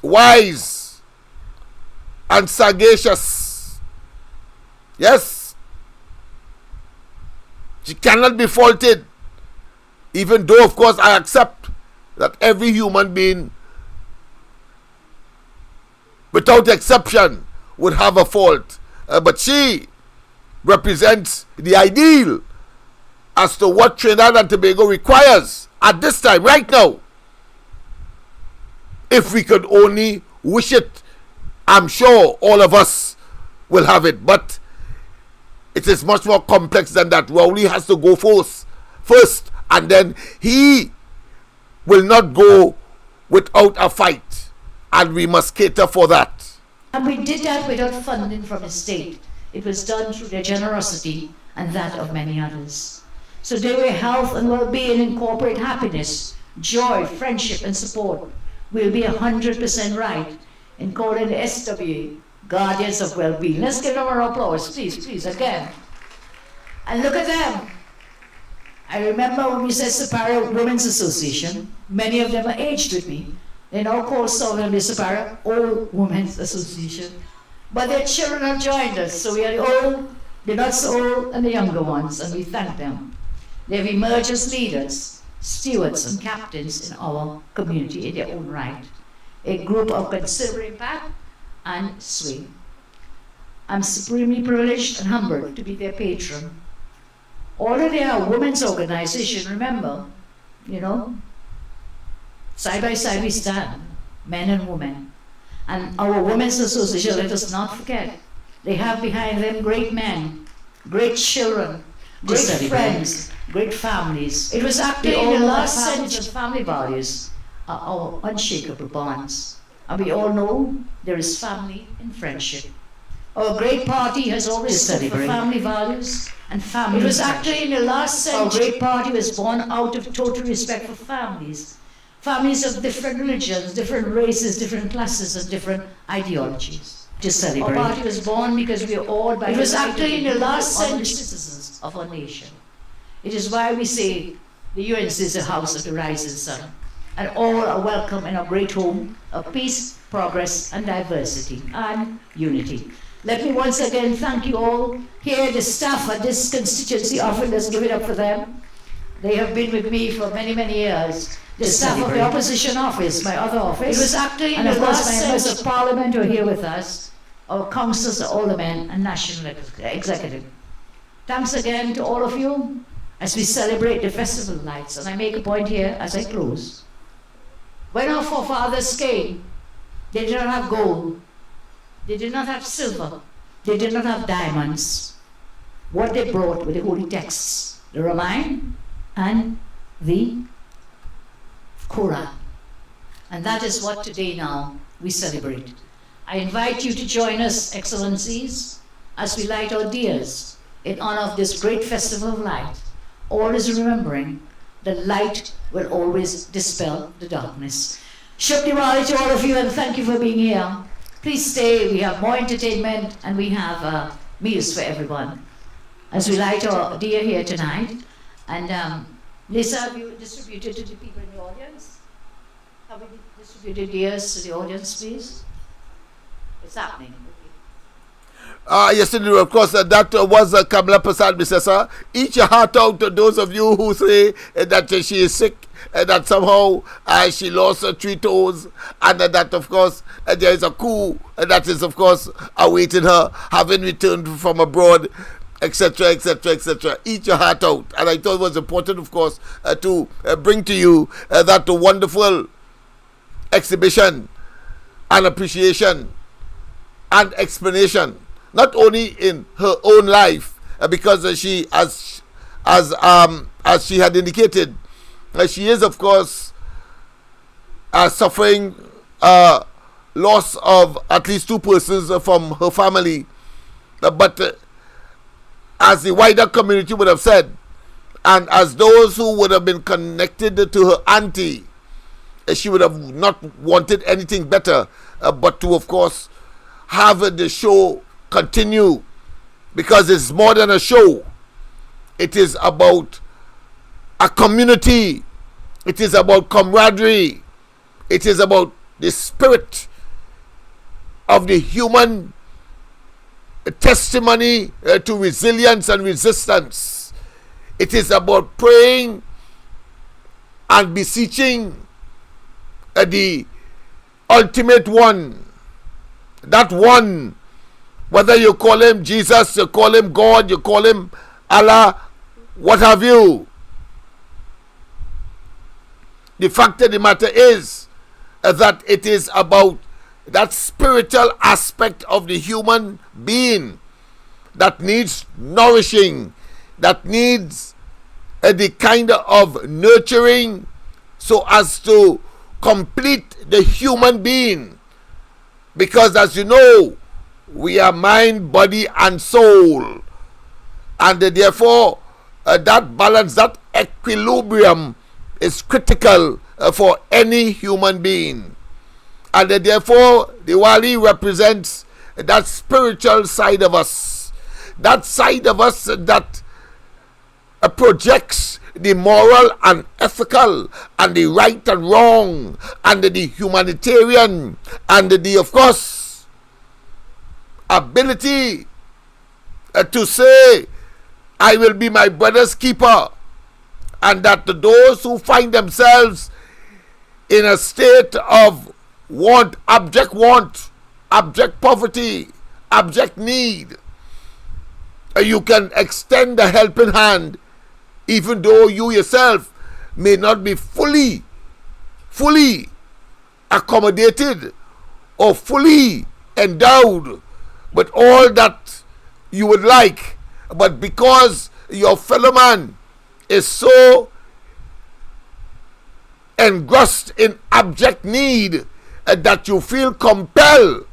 wise, and sagacious. Yes, she cannot be faulted, even though, of course, I accept that every human being, without exception, would have a fault. But she represents the ideal as to what Trinidad and Tobago requires at this time, right now. If we could only wish it, I'm sure all of us will have it. But it is much more complex than that. Rowley has to go first, and then he will not go without a fight, and we must cater for that. And we did that without funding from the state. It was done through their generosity and that of many others. So they were health and well-being and corporate happiness, joy, friendship and support. We'll be 100% right in calling the SWA Guardians of Well-being. Let's give them an applause, please, again. And look at them. I remember when we said Sapara Women's Association, many of them are aged with me. They now call Southern Sapara Old Women's Association. But their children have joined us, so we are the old, the not so old, and the younger ones, and we thank them. They've emerged as leaders, stewards, and captains in our community in their own right. A group of considerable impact and sway. I'm supremely privileged and humbled to be their patron. Although they are a women's organization, remember, side by side we stand, men and women. And our Women's Association, let us not forget, they have behind them great men, great children, great friends, great families. It was actually in the last century family values are our unshakable bonds. And we all know there is family in friendship. Our great party has always stood for family values and family. It was actually in the last century. Our great party was born out of total respect for families. Families of different religions, different races, different classes, and different ideologies. To celebrate. Our party was born because we are all by. It was actually in the last century citizens of our nation. It is why we say the UNC is the house of the rising sun, and all are welcome in our great home of peace, progress, and diversity and unity. Let me once again thank you all here, the staff at this constituency office. Let's give it up for them. They have been with me for many, many years. The staff of the opposition office, my other office. It was actually and of course my members of parliament who are here with us, our councillors, aldermen, and national executive. Thanks again to all of you as we celebrate the festival lights. And I make a point here as I close. When our forefathers came, they did not have gold, they did not have silver, they did not have diamonds. What they brought were the holy texts, the Ramayana and the Quran. And that is what today now we celebrate. I invite you to join us, Excellencies, as we light our diyas in honor of this great festival of light, always remembering that light will always dispel the darkness. Shub Diwali to all of you, and thank you for being here. Please stay, we have more entertainment and we have meals for everyone. As we light our diya here tonight, and Lisa, have you distributed to the people in the audience? Have we distributed diyas to the audience, please? It's happening. Yes, indeed. Of course, that was Kamla Persad-Bissessar. Eat your heart out to those of you who say that she is sick, that somehow she lost her 3 toes, and that, of course, there is a coup that is, of course, awaiting her, having returned from abroad, etc., etc., etc. Eat your heart out. And I thought it was important, of course, to bring to you that wonderful exhibition and appreciation and explanation, not only in her own life, because she, as she had indicated, she is, of course, suffering loss of at least 2 persons from her family, but as the wider community would have said, and as those who would have been connected to her auntie, she would have not wanted anything better but to, of course, have the show continue, because it's more than a show. It is about a community. It is about camaraderie. It is about the spirit of the human testimony to resilience and resistance. It is about praying and beseeching the ultimate one. That one, whether you call him Jesus, you call him God, you call him Allah, what have you. The fact of the matter is that it is about that spiritual aspect of the human being that needs nourishing, that needs the kind of nurturing so as to complete the human being. Because as you know, we are mind, body and soul, and therefore that balance, that equilibrium is critical for any human being. And therefore Diwali represents that spiritual side of us, that side of us that projects the moral and ethical and the right and wrong and the humanitarian and the, of course, ability to say, I will be my brother's keeper, and that those who find themselves in a state of want, abject poverty, abject need, you can extend a helping hand, even though you yourself may not be fully accommodated or fully endowed with all that you would like, but because your fellow man is so engrossed in abject need that you feel compelled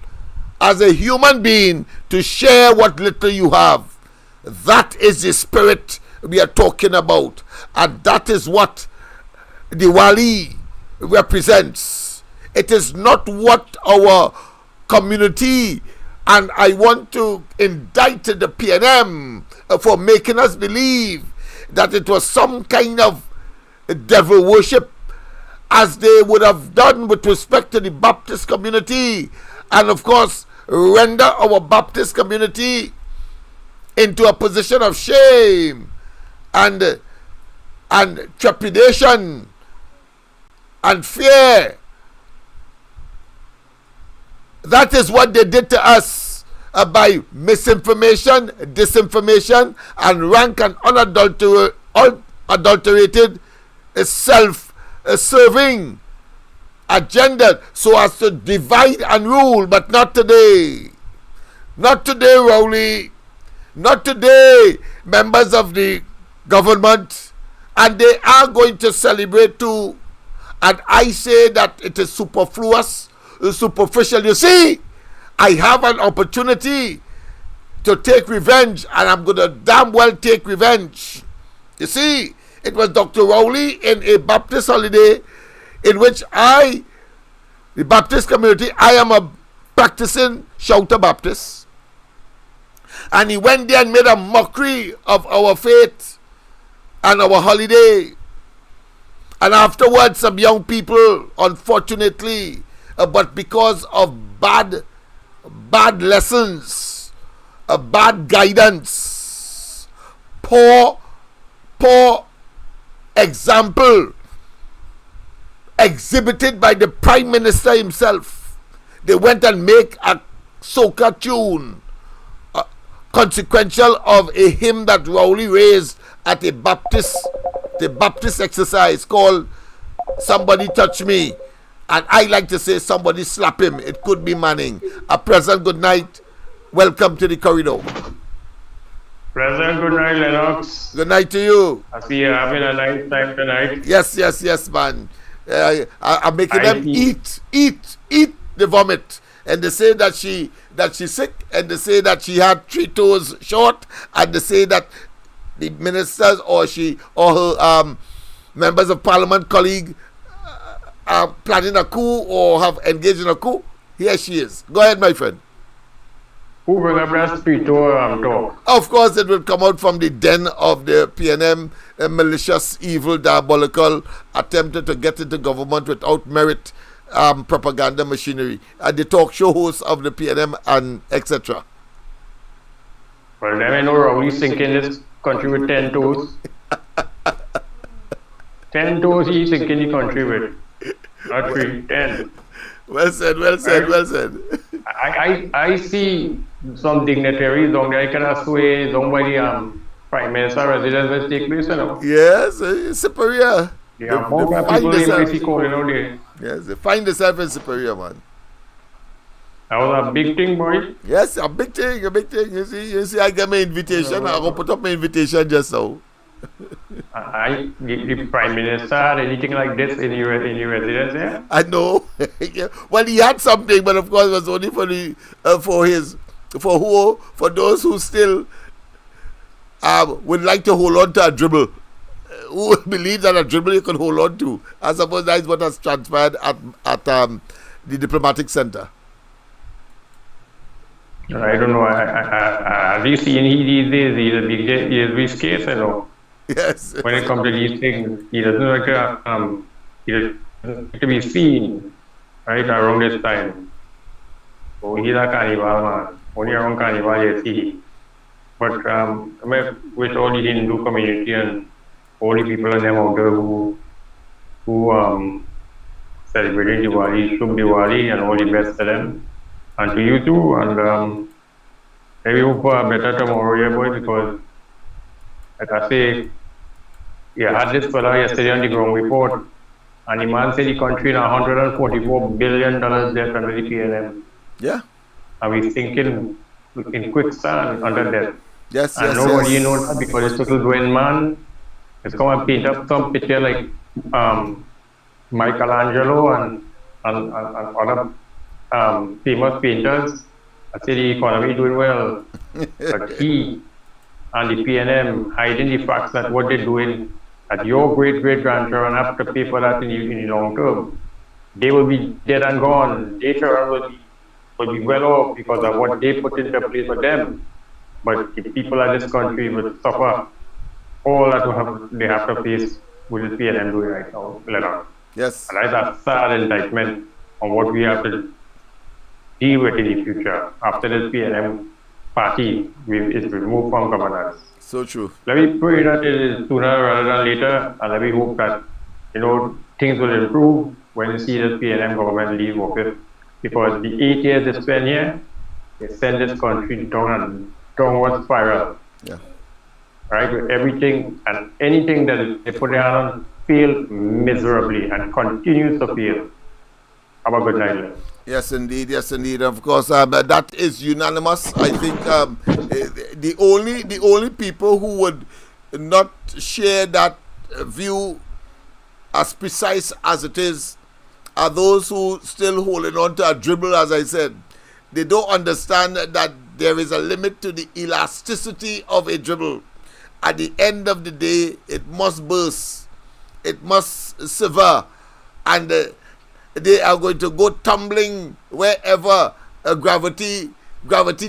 as a human being to share what little you have. That is the spirit we are talking about, and that is what Diwali represents. It is not what our community, and I want to indict the PNM for making us believe that it was some kind of devil worship, as they would have done with respect to the Baptist community, and of course render our Baptist community into a position of shame and trepidation and fear. That is what they did to us by misinformation, disinformation, and rank and unadulterated self-serving agenda, so as to divide and rule. But not today. Not today, Rowley. Not today, members of the government. And they are going to celebrate too. And I say that it is superfluous, superficial. You see, I have an opportunity to take revenge, and I'm going to damn well take revenge. You see, it was Dr. Rowley in a Baptist holiday in which the Baptist community, I am a practicing shouter Baptist, and he went there and made a mockery of our faith and our holiday. And afterwards, some young people, unfortunately, but because of bad lessons, bad guidance, poor example exhibited by the Prime Minister himself, they went and make a soca tune consequential of a hymn that Rowley raised at the Baptist exercise called Somebody Touch Me. And I like to say somebody slap him. It could be Manning. A present good night. Welcome to the corridor. Present good night, Lennox. Good night to you. I see you're having a nice time tonight. Yes, man. I'm making them eat the vomit. And they say that she's sick, and they say that she had 3 toes short, and they say that the ministers or her members of parliament colleague are planning a coup or have engaged in a coup. Here she is. Go ahead, my friend. Who will the breast talk? Of course, it will come out from the den of the PNM, malicious, evil, diabolical, attempted to get into government without merit, propaganda machinery, the talk show hosts of the PNM and etc. Well, then I know Rowley sinking this country with 10 toes. 10 toes he's sinking the country with. Not 3, 10. Well said, well said, well said. I see some dignitaries down there. I cannot sway down by the Prime Minister residence that take place, you know. Yes, Superior. Yeah, more people in Mexico, you know, they. Yes, they find themselves in Superior, man. That was a big thing, boy. Yes, a big thing, a big thing. You see, I get my invitation. I go put up my invitation just now. The Prime Minister had anything like this in your residence, yeah? I know. Well, he had something, but of course, it was only for those who still would like to hold on to a dribble, who believe that a dribble you can hold on to. I suppose that is what has transpired at the diplomatic center. I don't know. Have you seen he these days? He's a big case, you know. Yes. When it comes to these things, he doesn't like to be seen, right, around this time. So he's a carnival man. Only around carnival you see. But I wish all the Hindu community and all the people in them out there who celebrating Diwali, Shubh Diwali, and all the best to them. And to you too, and maybe hope for a better tomorrow, yeah, boy, because, like I say, you had this fella yesterday on the ground report, and the man said the country in $144 billion debt under the PNM. Yeah. And we're thinking in quicksand under debt. Yes, and yes, nobody yes. knows that because this little Dwayne man is come and paint up some picture like Michelangelo and other famous painters. I say the economy doing well, but he and the PNM hiding the facts that what they're doing, that your great-great-grandchildren have to pay for that in the long term. They will be dead and gone. Their children will be well off because of what they put into place for them. But the people of this country will suffer all that they have to face with the PNM doing right now. Lennox. Yes. And that's a sad indictment on what we have to deal with in the future after this PNM party is removed from governance. So true. Let me pray that it is sooner rather than later, and let me hope that, you know, things will improve when you see this PNM government leave office. Because the 8 years they spent here, they send this country downward spiral. Yeah. Right? With everything and anything that they put their hand on fail miserably and continues to fail. Have a good night, Lennox. Yes, indeed. Yes, indeed. Of course, that is unanimous. I think the only people who would not share that view as precise as it is are those who still holding on to a dribble. As I said, they don't understand that there is a limit to the elasticity of a dribble. At the end of the day, it must burst. It must sever, and they are going to go tumbling wherever gravity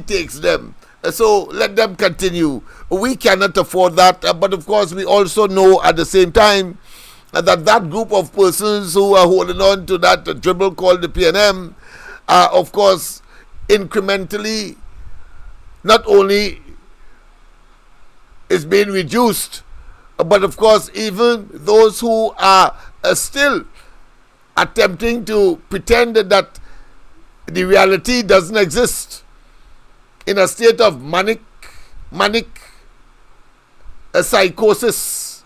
takes them. So let them continue. We cannot afford that, but of course we also know at the same time that group of persons who are holding on to that dribble called the PNM are of course incrementally not only is being reduced, but of course even those who are still attempting to pretend that the reality doesn't exist in a state of manic psychosis,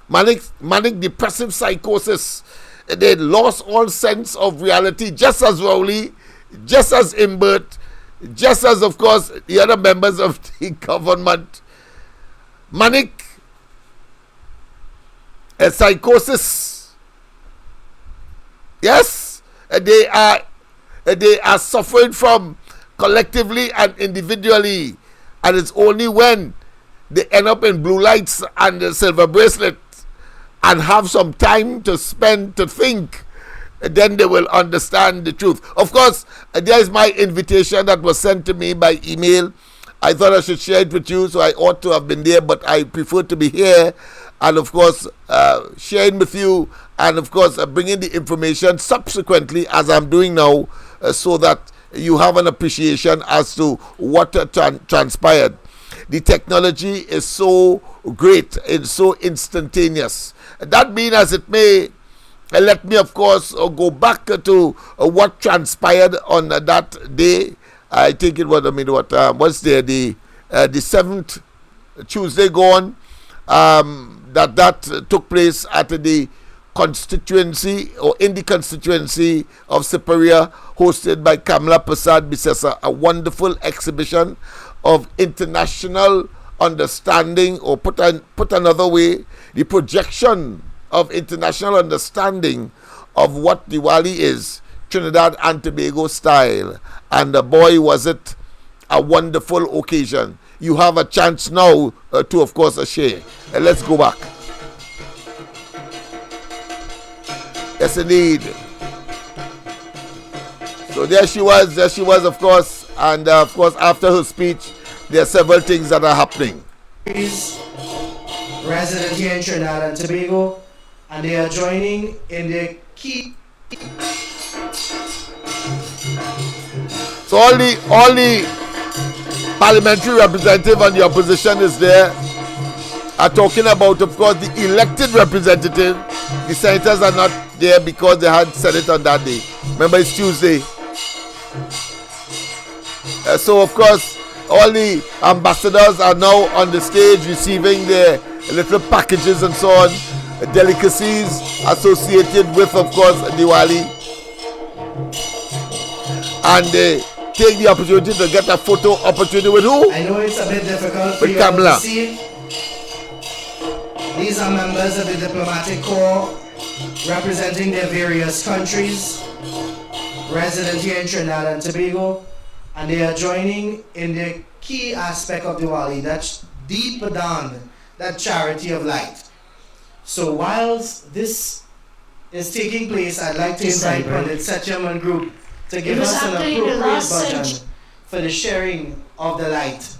manic depressive psychosis. They lost all sense of reality, just as Rowley, just as Imbert, just as of course the other members of the government. Manic psychosis. Yes, they are suffering from collectively and individually, and it's only when they end up in blue lights and the silver bracelet and have some time to spend to think, then they will understand the truth. Of course, there is my invitation that was sent to me by email. I thought I should share it with you, so I ought to have been there, but I prefer to be here and of course sharing with you and of course bringing the information subsequently as I'm doing now, so that you have an appreciation as to what transpired. The technology is so great and so instantaneous. That being as it may, let me of course go back to what transpired on that day. I think it was, what's there, the 7th Tuesday gone, that took place at the constituency, or in the constituency of Superior, hosted by Kamla Persad-Bissessar, a wonderful exhibition of international understanding, or put another way, the projection of international understanding of what Diwali is, Trinidad and Tobago style. And boy, was it a wonderful occasion. You have a chance now to, of course, share. Let's go back. Yes, indeed. So there she was, of course, and of course, after her speech, there are several things that are happening. Resident here in Trinidad and Tobago, and they are joining in the key. So all the parliamentary representative and the opposition is there, are talking about, of course, the elected representative. The senators are not there because they had Senate on that day. Remember, it's Tuesday. So, of course, all the ambassadors are now on the stage receiving their little packages and so on, delicacies associated with, of course, Diwali. And they take the opportunity to get a photo opportunity with who? I know it's a bit difficult for with you all Kamla. to see. These are members of the diplomatic corps representing their various countries, resident here in Trinidad and Tobago, and they are joining in the key aspect of Diwali, that's deeper down, that charity of light. So whilst this is taking place, I'd like to invite Pandit Satyam Group to give us an appropriate button for the sharing of the light,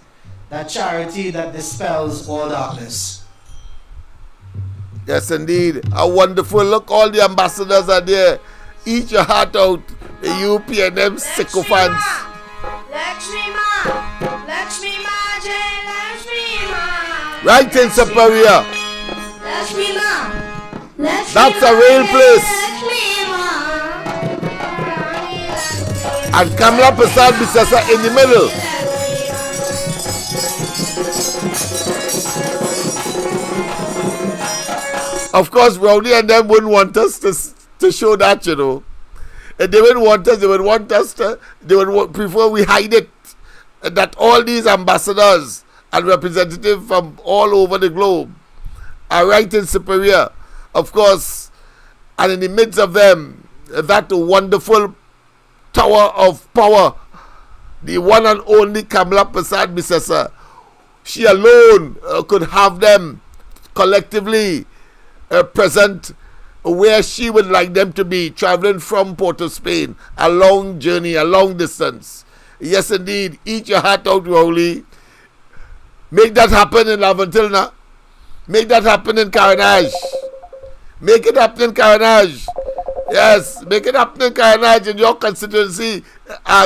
that charity that dispels all darkness. Yes, indeed. A wonderful look. All the ambassadors are there. Eat your heart out. The PNM sycophants. Right in Superior. That's a real place. And Kamla Persad-Bissessar in the middle. Of course, Rowley and them wouldn't want us to show that, you know. If they wouldn't want us, they would prefer we hide it. That all these ambassadors and representatives from all over the globe are right in Superior, of course, and in the midst of them, that wonderful tower of power, the one and only Kamla Persad-Bissessar. She alone could have them collectively present where she would like them to be, traveling from Port of Spain, a long journey, a long distance. Yes, indeed. Eat your heart out, Rowley. Make that happen in Lavantilna. Make that happen in Carenage. Make it happen in Carenage. Yes, make it happen in Carenage in your constituency,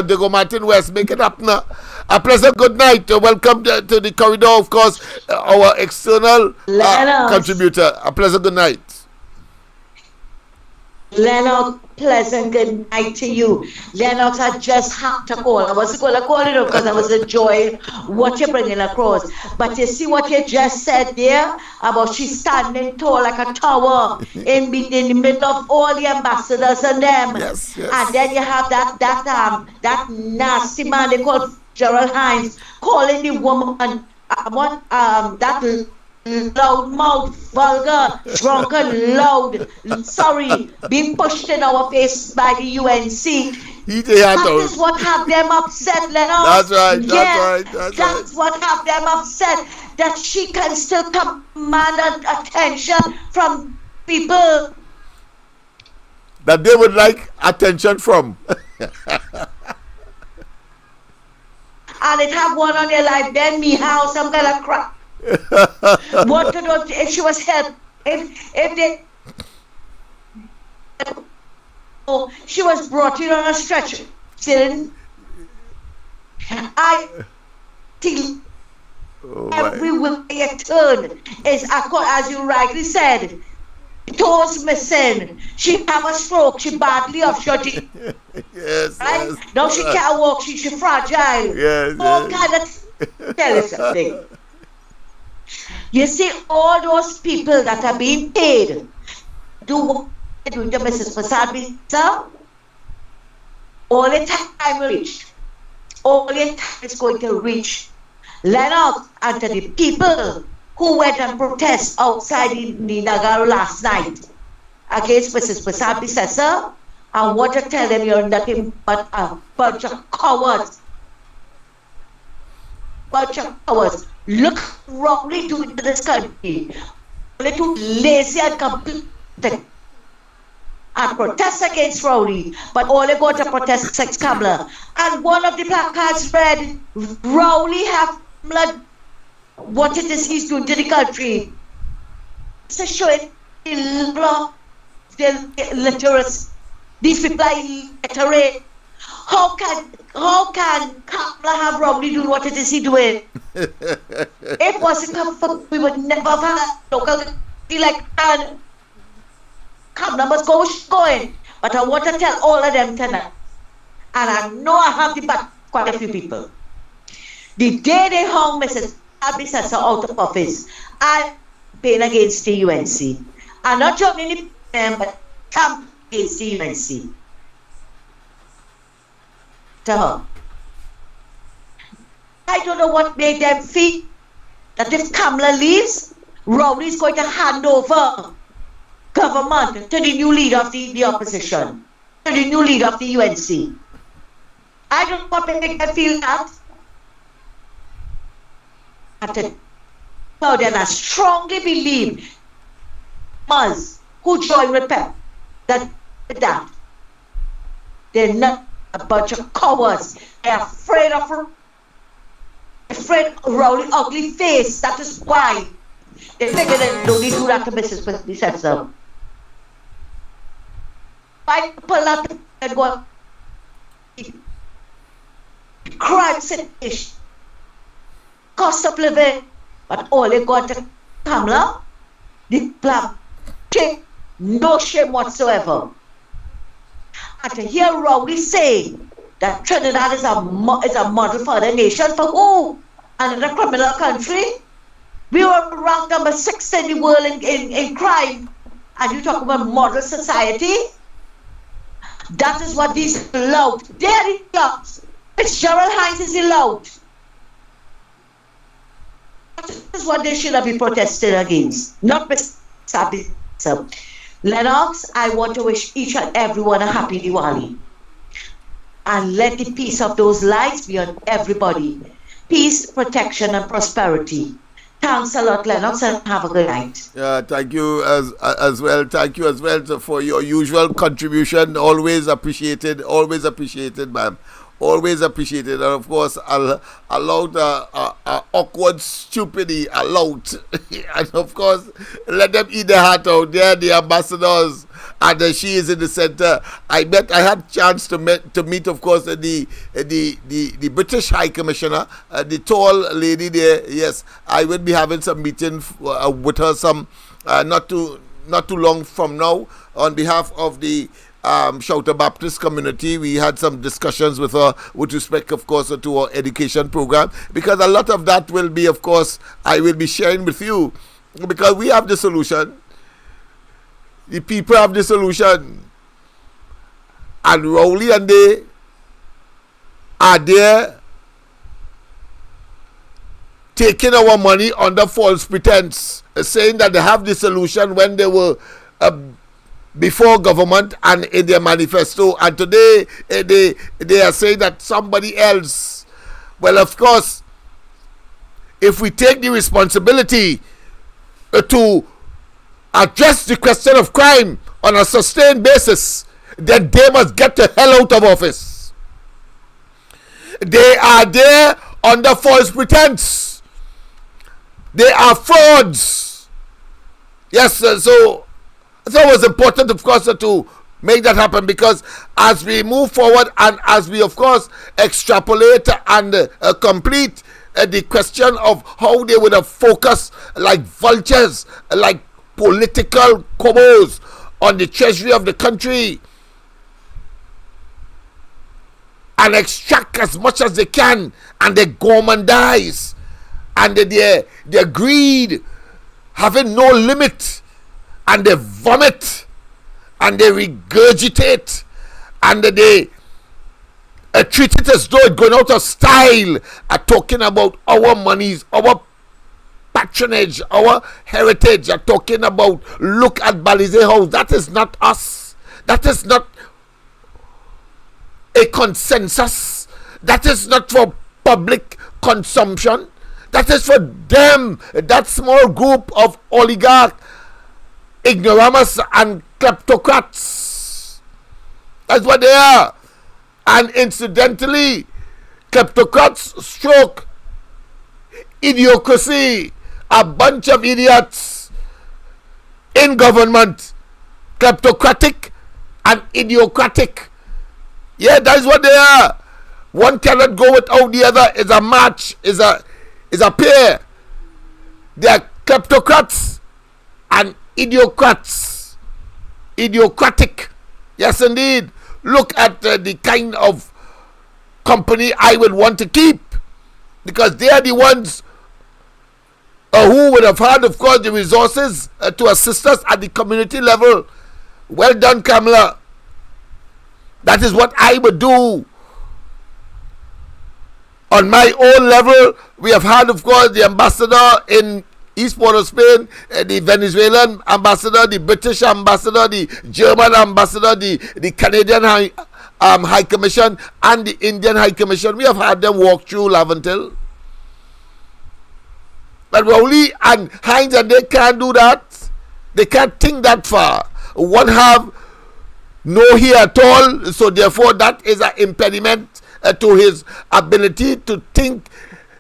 Diego Martin West. Make it happen. A pleasant good night. Welcome to the corridor, of course, our external contributor. A pleasant good night. Lennox, pleasant good night to you. Lennox, I just had to call. I wasn't going to call it because I was enjoying what you're bringing across. But you see what you just said there about she standing tall like a tower in the middle of all the ambassadors and them. Yes, yes. And then you have that nasty man they call Gerald Hines calling the woman that loud mouth, vulgar, drunken, loud, sorry, being pushed in our face by the UNC. That is what have them upset, Lennox. That's right, That's what have them upset, that she can still command attention from people that they would like attention from. And it have one on their life, then me house, some kind of crap. What to do if she was helped? If they she was brought in on a stretcher. I think everywhere you turn is, as you rightly said, toes missing. She have a stroke. She badly off. She yes, right? yes. Now she can't walk. She's fragile. Yes, All yes. kind of tell you something. You see, all those people that are being paid do what they're doing to Mrs. Persad-Bissessar, all the time will reach. All the time is going to reach Lennox and to the people who went and protest outside the Nagaro last night against Mrs. Persad-Bissessar. I want to tell them you're nothing but a bunch of cowards. Bunch of cowards. Look what Rowley doing to this country. Only too lazy and complete and protest against Rowley, but all they go to protest against Kamla. And one of the placards read, Rowley have Kamla what it is he's doing to the country. It's a showing the literacy. These people are illiterate. How can Kamla have Rowley doing what it is he doing? It wasn't for we would never have had local election. Kamla must go going. But I want to tell all of them tonight. And I know I have the back quite a few people. The day they hung Mrs. Persad-Bissessar out of office, I campaigned against the UNC. I'm not joining the PNM, but campaign against the UNC. To her. I don't know what made them feel that if Kamla leaves, Rowley is going to hand over government to the new leader of the opposition, to the new leader of the UNC. I don't know what made them feel that. Then I strongly believe us who join with Pep that they're not a bunch of cowards. They're afraid of Rowley ugly face. That is why they figure they don't need to do that to Mrs. Persad-Bissessar. Why pull out and go crime situation, cost of living, but all they got to Kamla, the plan, no shame whatsoever. And to hear Rowley say that Trinidad is a model for the nation, for who? Another criminal country? We were ranked number 6 in the world in crime, and you talk about model society? That is what these allowed. They are the clubs. Fitzgerald Hines is allowed. That is what they should have been protesting against, not Persad-Bissessar. Lennox, I want to wish each and everyone a happy Diwali. And let the peace of those lights be on everybody. Peace, protection, and prosperity. Thanks a lot, Lennox, and have a good night. Yeah, thank you as well. Thank you as well for your usual contribution. Always appreciated, ma'am. Always appreciated. And of course, allowed awkward stupidity allowed. And of course, let them eat their heart out. They're the ambassadors. And she is in the center. I had chance to meet, of course, the British High Commissioner, the tall lady there. Yes, I will be having some meeting with her not too long from now on behalf of the Shouter Baptist community. We had some discussions with her with respect, of course, to our education program, because a lot of that will be, of course, I will be sharing with you, because we have the solution. The people have the solution. And Rowley and they are there taking our money under false pretense, saying that they have the solution when they were before government and in their manifesto. And today they are saying that somebody else. Well, of course, if we take the responsibility to address the question of crime on a sustained basis, then they must get the hell out of office. They are there under false pretense. They are frauds. Yes, so it was important, of course, to Make that happen, because as we move forward and as we, of course, extrapolate and complete the question of how they would have focused like vultures, like political cobos on the treasury of the country and extract as much as they can, and they gourmandize, and their greed having no limit, and they vomit and they regurgitate and they treat it as though it's going out of style, talking about our monies, our patronage, our heritage, talking about look at Balize House. That is not us. That is not a consensus. That is not for public consumption. That is for them, that small group of oligarch, ignoramus and kleptocrats. That's what they are. And incidentally, kleptocrats stroke idiocracy, a bunch of idiots in government, kleptocratic and idiocratic. Yeah, that's what they are. One cannot go without the other. Is a match, is a pair. They are kleptocrats and idiocrats. Idiocratic. Yes, indeed. Look at the kind of company I would want to keep, because they are the ones who would have had, of course, the resources to assist us at the community level. Well done, Kamla. That is what I would do. On my own level, we have had, of course, the ambassador in East Port of Spain, the Venezuelan ambassador, the British ambassador, the German ambassador, the Canadian High Commission, and the Indian High Commission. We have had them walk through Laventille. But Rowley and Hines, and they can't do that. They can't think that far. One have no here at all, so therefore that is an impediment to his ability to think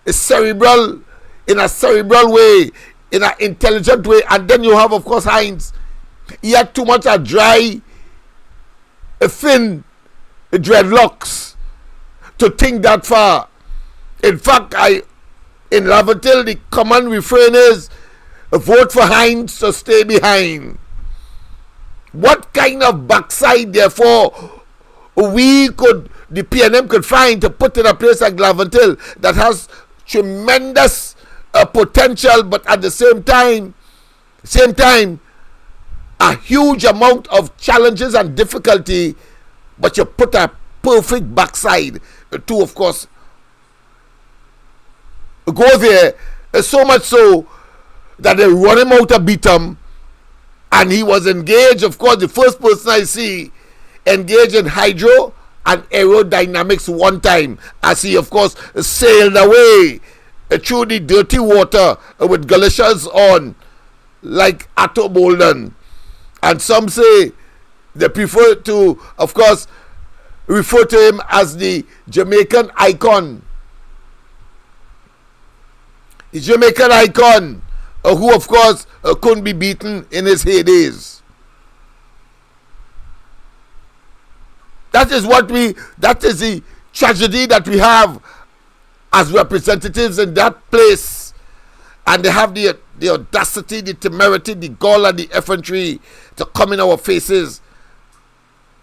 cerebral, in a cerebral way, in an intelligent way. And then you have, of course, Hines. He had too much a dry, thin dreadlocks to think that far. In fact, in Laventille, the common refrain is vote for Hines to stay behind. What kind of backside, therefore, the PNM could find to put in a place like Laventille that has tremendous potential, but at the same time, a huge amount of challenges and difficulty, but you put a perfect backside to, of course, go there, so much so that they run him out of Beatum, and he was engaged, of course, the first person I see engaged in hydro and aerodynamics one time, as he, of course, sailed away through the dirty water with galoshes on, like Atto Bolden. And some say they prefer to, of course, refer to him as the Jamaican icon. The Jamaican icon, who, of course, couldn't be beaten in his heydays. That is the tragedy that we have as representatives in that place. And they have the audacity, the temerity, the gall, and the effrontery to come in our faces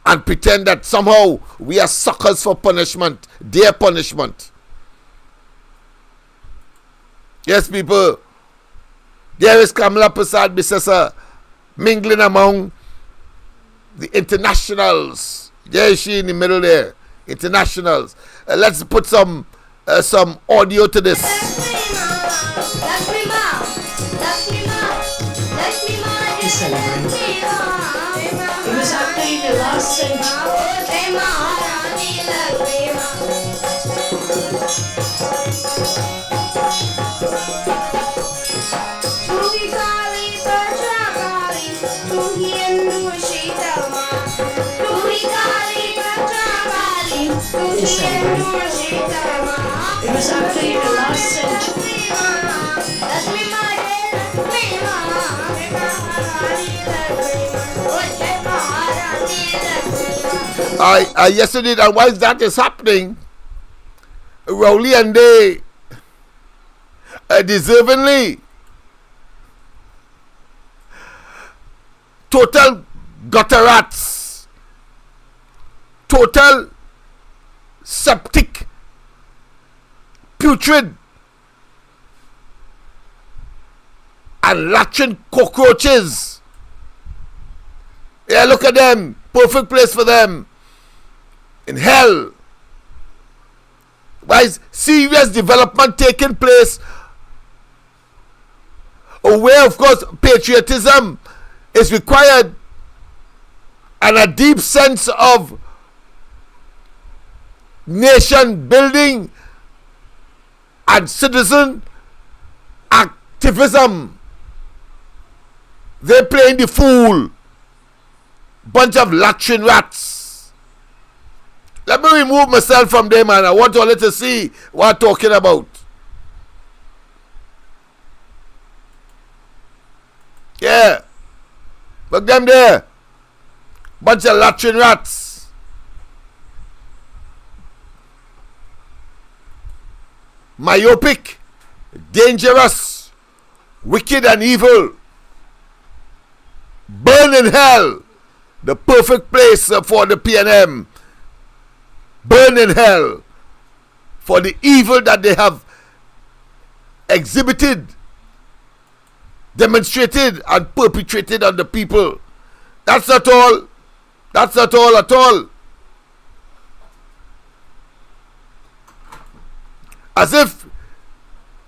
and pretend that somehow we are suckers for punishment, their punishment. Yes, people, there is Kamla Persad-Bissessar mingling among the internationals. There is she in the middle there, internationals. Let's put some audio to this. It was happening in the last century. It was happening in the last century. Yesterday, and whilst that is happening, Rowley and they deservingly total gutter rats, total septic, putrid, and latrine cockroaches. Yeah, look at them. Perfect place for them. In hell. Why is serious development taking place? Where, of course, patriotism is required and a deep sense of nation building and citizen activism. They're playing the fool. Bunch of latrine rats. Let me remove myself from there, man. I want all to see what I'm talking about. Yeah. Look them there. Bunch of latrine rats. Myopic, dangerous, wicked and evil. Burn in hell. The perfect place for the PNM. Burn in hell for the evil that they have exhibited, demonstrated, and perpetrated on the people. That's not all. That's not all at all.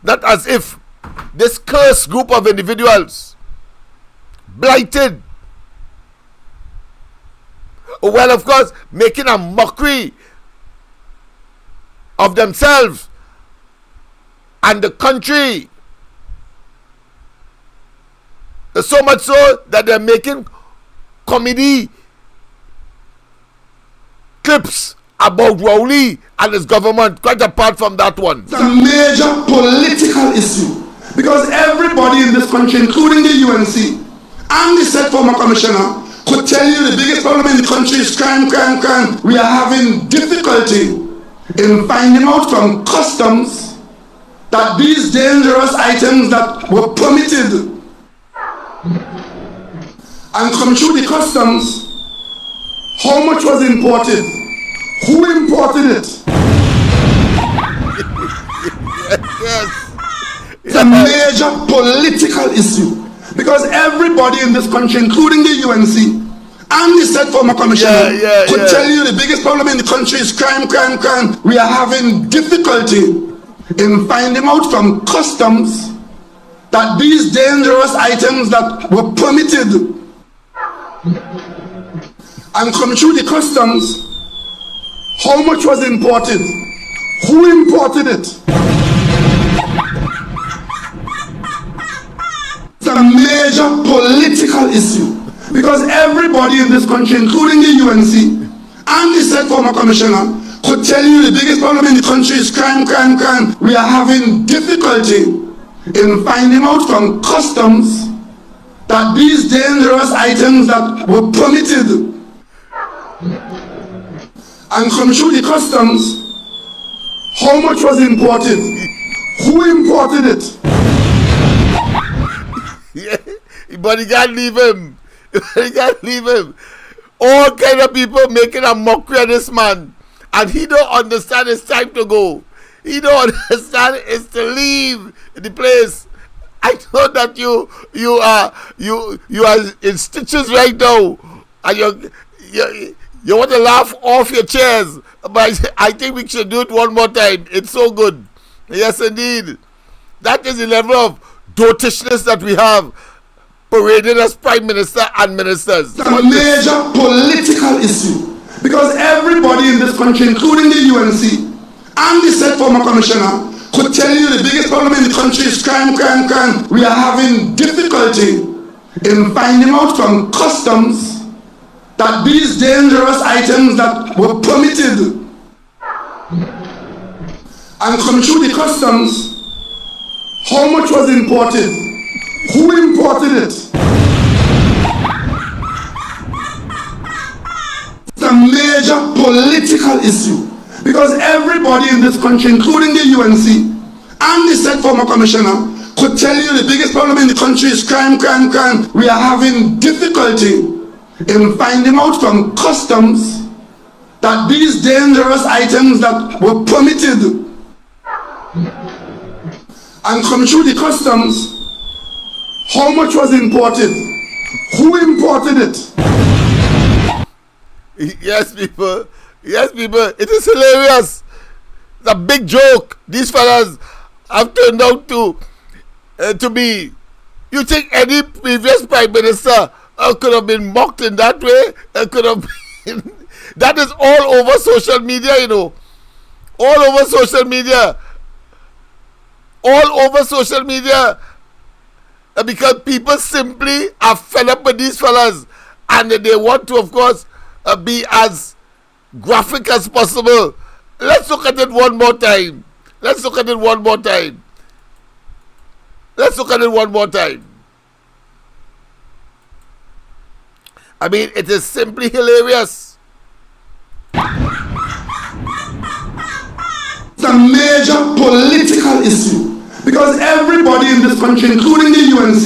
Not as if this cursed group of individuals, blighted, well, of course, making a mockery of themselves and the country. So much so that they're making comedy clips about Rowley and his government, quite apart from that one. It's a major political issue because everybody in this country, including the UNC and the said former commissioner, could tell you the biggest problem in the country is crime, crime, crime. We are having difficulty in finding out from customs that these dangerous items that were permitted and come through the customs, how much was imported? Who imported it? Yes. It's a major political issue because everybody in this country, including the UNC and the said former commissioner, could tell you the biggest problem in the country is crime, crime, crime. We are having difficulty in finding out from customs that these dangerous items that were permitted and come through the customs, how much was imported? Who imported it? It's a major political issue because everybody in this country, including the UNC and the said former commissioner, could tell you the biggest problem in the country is crime, crime, crime. We are having difficulty in finding out from customs that these dangerous items that were permitted and come through the customs, how much was imported? Who imported it? Yeah, but you can't leave him. You can't leave him. All kind of people making a mockery of this man, and he don't understand it's time to go. He don't understand it's to leave the place. I know that you are in stitches right now, and you want to laugh off your chairs, but I think we should do it one more time. It's so good. Yes, indeed. That is the level of dotishness that we have parading as prime minister and ministers. It's a major political issue because everybody in this country, including the UNC and the said former commissioner, could tell you the biggest problem in the country is crime, crime, crime. We are having difficulty in finding out from customs that these dangerous items that were permitted and come through the customs, how much was imported? Who imported it? It's a major major political issue because everybody in this country, including the UNC and the said former commissioner, could tell you the biggest problem in the country is crime, crime, crime. We are having difficulty in finding out from customs that these dangerous items that were permitted and come through the customs, how much was imported? Who imported it? Yes, people. Yes, people. It is hilarious. It's a big joke. These fellas have turned out to be. You think any previous prime minister could have been mocked in that way? Could have been. That is all over social media, you know. All over social media. All over social media. Because people simply are fed up with these fellas. And they want to, of course, be as graphic as possible. Let's look at it one more time. Let's look at it one more time. Let's look at it one more time. I mean, it is simply hilarious. It's a major political issue because everybody in this country, including the UNC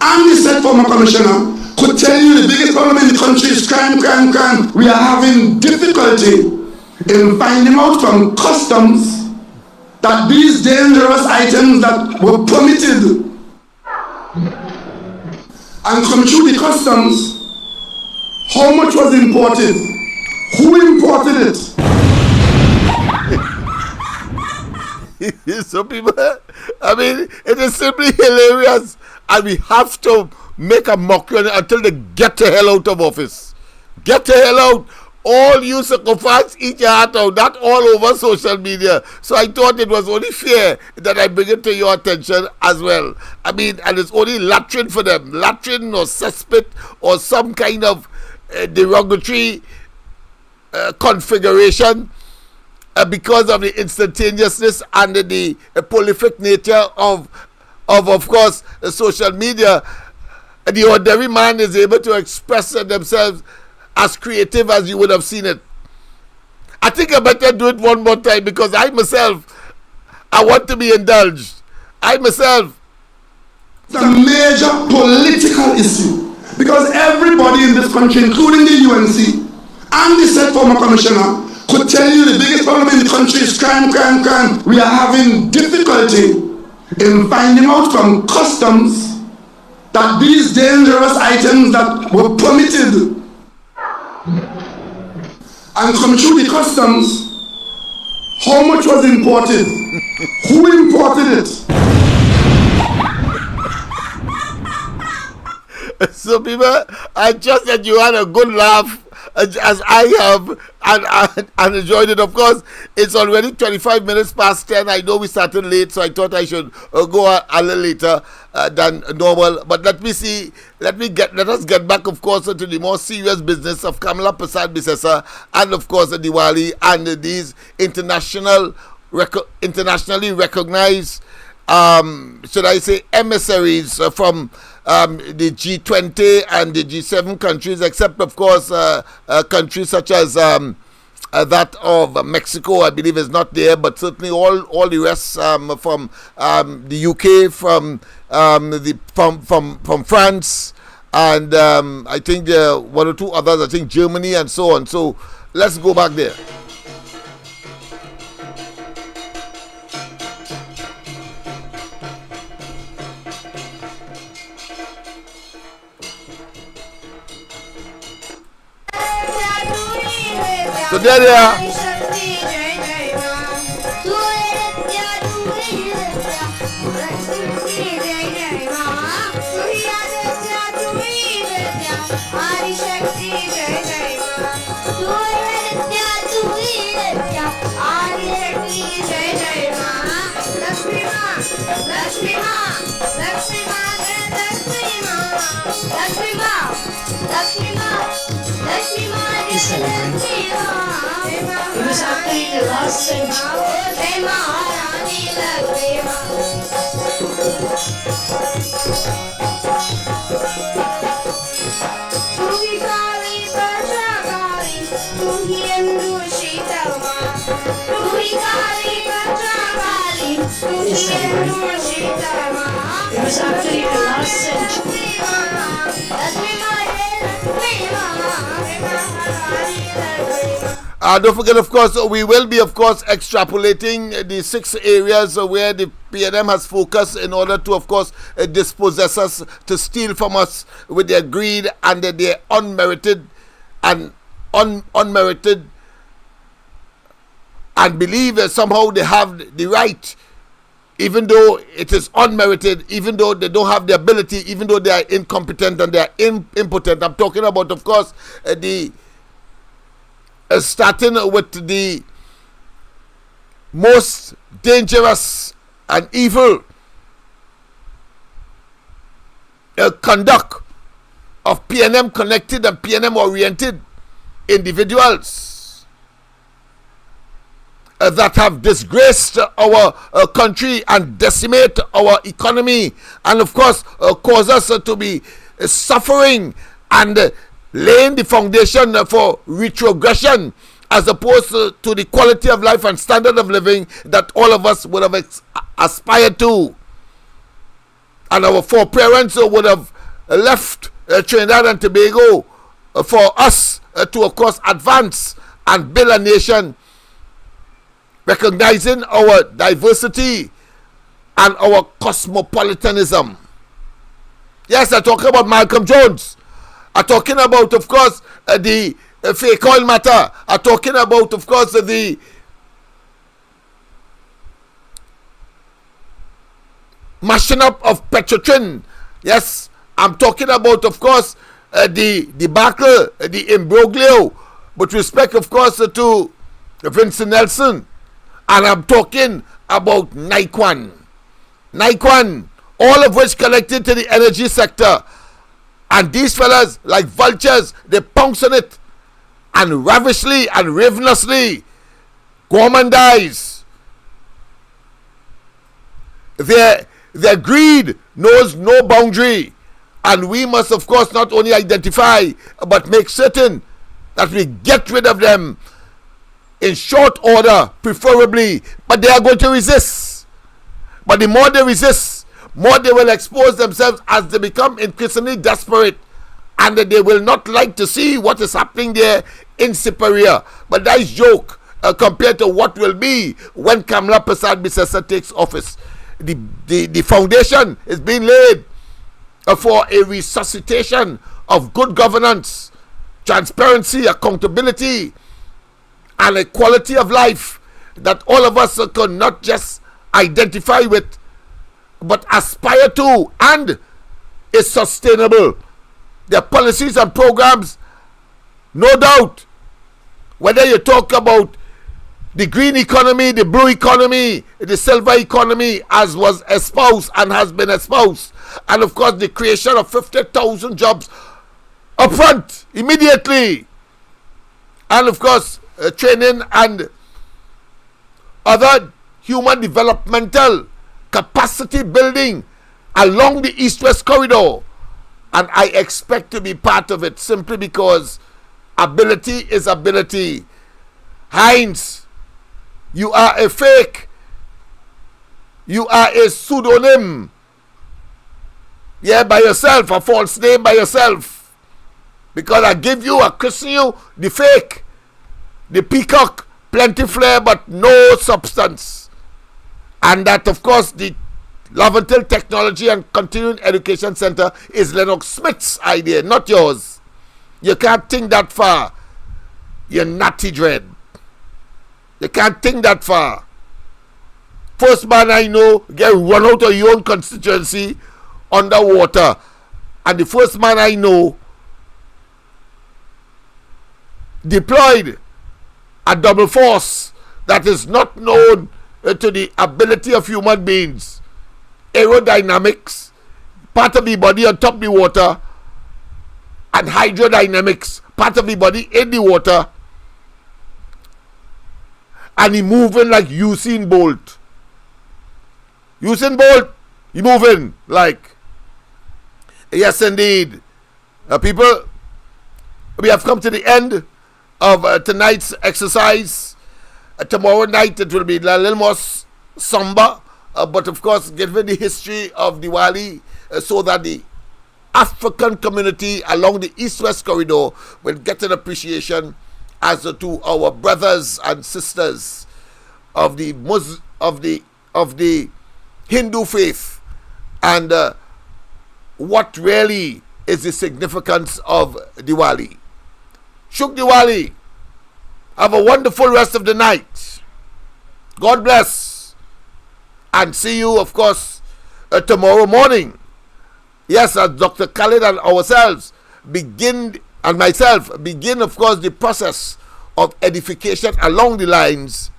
and the said former commissioner, could tell you the biggest problem in the country is crime, crime, crime. We are having difficulty in finding out from customs that these dangerous items that were permitted and come through the customs, how much was imported? Who imported it? So people, I mean, it is simply hilarious, and we have to make a mockery until they get the hell out of office. Get the hell out. All you sycophants, eat your heart out. That all over social media. So I thought it was only fair that I bring it to your attention as well. I mean, and it's only latrine for them. Latrine or cesspit or some kind of derogatory configuration because of the instantaneousness and the prolific nature of course, social media. The ordinary man is able to express themselves as creative as you would have seen it. I think I better do it one more time because I myself, I want to be indulged. I myself. It's a major political issue because everybody in this country, including the UNC and the said former commissioner, could tell you the biggest problem in the country is crime, crime, crime. We are having difficulty in finding out from customs that these dangerous items that were permitted and come through the customs, how much was imported? Who imported it? So people, I trust that you had a good laugh as I have and enjoyed it. Of course, it's already 25 minutes past 10. I know we started late, so I thought I should go a little later than normal. But let us get back, of course, to the more serious business of Kamla Persad-Bissessar and, of course, the Diwali and these internationally recognized, should I say, emissaries from the G20 and the G7 countries, except, of course, countries such as that of Mexico, I believe, is not there, but certainly all the rest from the UK, from France, and I think there are one or two others, I think Germany and so on. So let's go back there. So there they are. It was happening in the last century. It was actually the last century. Don't forget, of course, we will be, of course, extrapolating the 6 areas where the PNM has focused in order to, of course, dispossess us, to steal from us with their greed and their unmerited and unmerited, and believe that somehow they have the right, even though it is unmerited, even though they don't have the ability, even though they are incompetent and they are impotent. I'm talking about, of course, starting with the most dangerous and evil conduct of PNM connected and PNM oriented individuals that have disgraced our country and decimate our economy, and of course cause us to be suffering and laying the foundation for retrogression as opposed to the quality of life and standard of living that all of us would have aspired to, and our foreparents would have left Trinidad and Tobago for us to, of course, advance and build a nation recognizing our diversity and our cosmopolitanism. Yes, I'm talking about Malcolm Jones. I'm talking about, of course, the fake oil matter. I'm talking about, of course, the mashing up of Petrotrin. Yes, I'm talking about, of course, the debacle, the imbroglio with respect, of course, to Vincent Nelson. And I'm talking about Naikwan, all of which connected to the energy sector. And these fellas, like vultures, they pounce on it and ravishly and ravenously gourmandize. Their greed knows no boundary. And we must, of course, not only identify, but make certain that we get rid of them in short order, preferably. But they are going to resist. But the more they resist, more they will expose themselves as they become increasingly desperate, and they will not like to see what is happening there in Superior. But that is joke compared to what will be when Kamla Persad-Bissessar takes office. The foundation is being laid for a resuscitation of good governance, transparency, accountability, and a quality of life that all of us can not just identify with, but aspire to, and is sustainable. Their policies and programs, no doubt, whether you talk about the green economy, the blue economy, the silver economy, as was espoused and has been espoused, and of course the creation of 50,000 jobs upfront, immediately, and of course training and other human developmental capacity building along the east-west corridor. And I expect to be part of it simply because ability is ability. Heinz, you are a fake. You are a pseudonym. Yeah, by yourself, a false name by yourself. Because I give you, I christen you, the fake. The peacock, plenty flair but no substance. And that, of course, the Laventil Technology and Continuing Education Center is Lennox Smith's idea, not yours. You can't think that far. You natty dread. You can't think that far. First man I know get run out of your own constituency underwater. And the first man I know deployed a double force that is not known to the ability of human beings. Aerodynamics, part of the body on top of the water, and hydrodynamics, part of the body in the water, and he moving like Usain Bolt. Usain Bolt, he moving like, yes indeed. People, we have come to the end of tonight's exercise. Tomorrow night it will be a little more somber, but of course, given the history of Diwali, so that the African community along the East-West corridor will get an appreciation as to our brothers and sisters of the Hindu faith, and what really is the significance of Diwali. Shuk Diwali. Have a wonderful rest of the night. God bless. And see you, of course, tomorrow morning. Yes, as Dr. Khalid and ourselves and myself begin, of course, the process of edification along the lines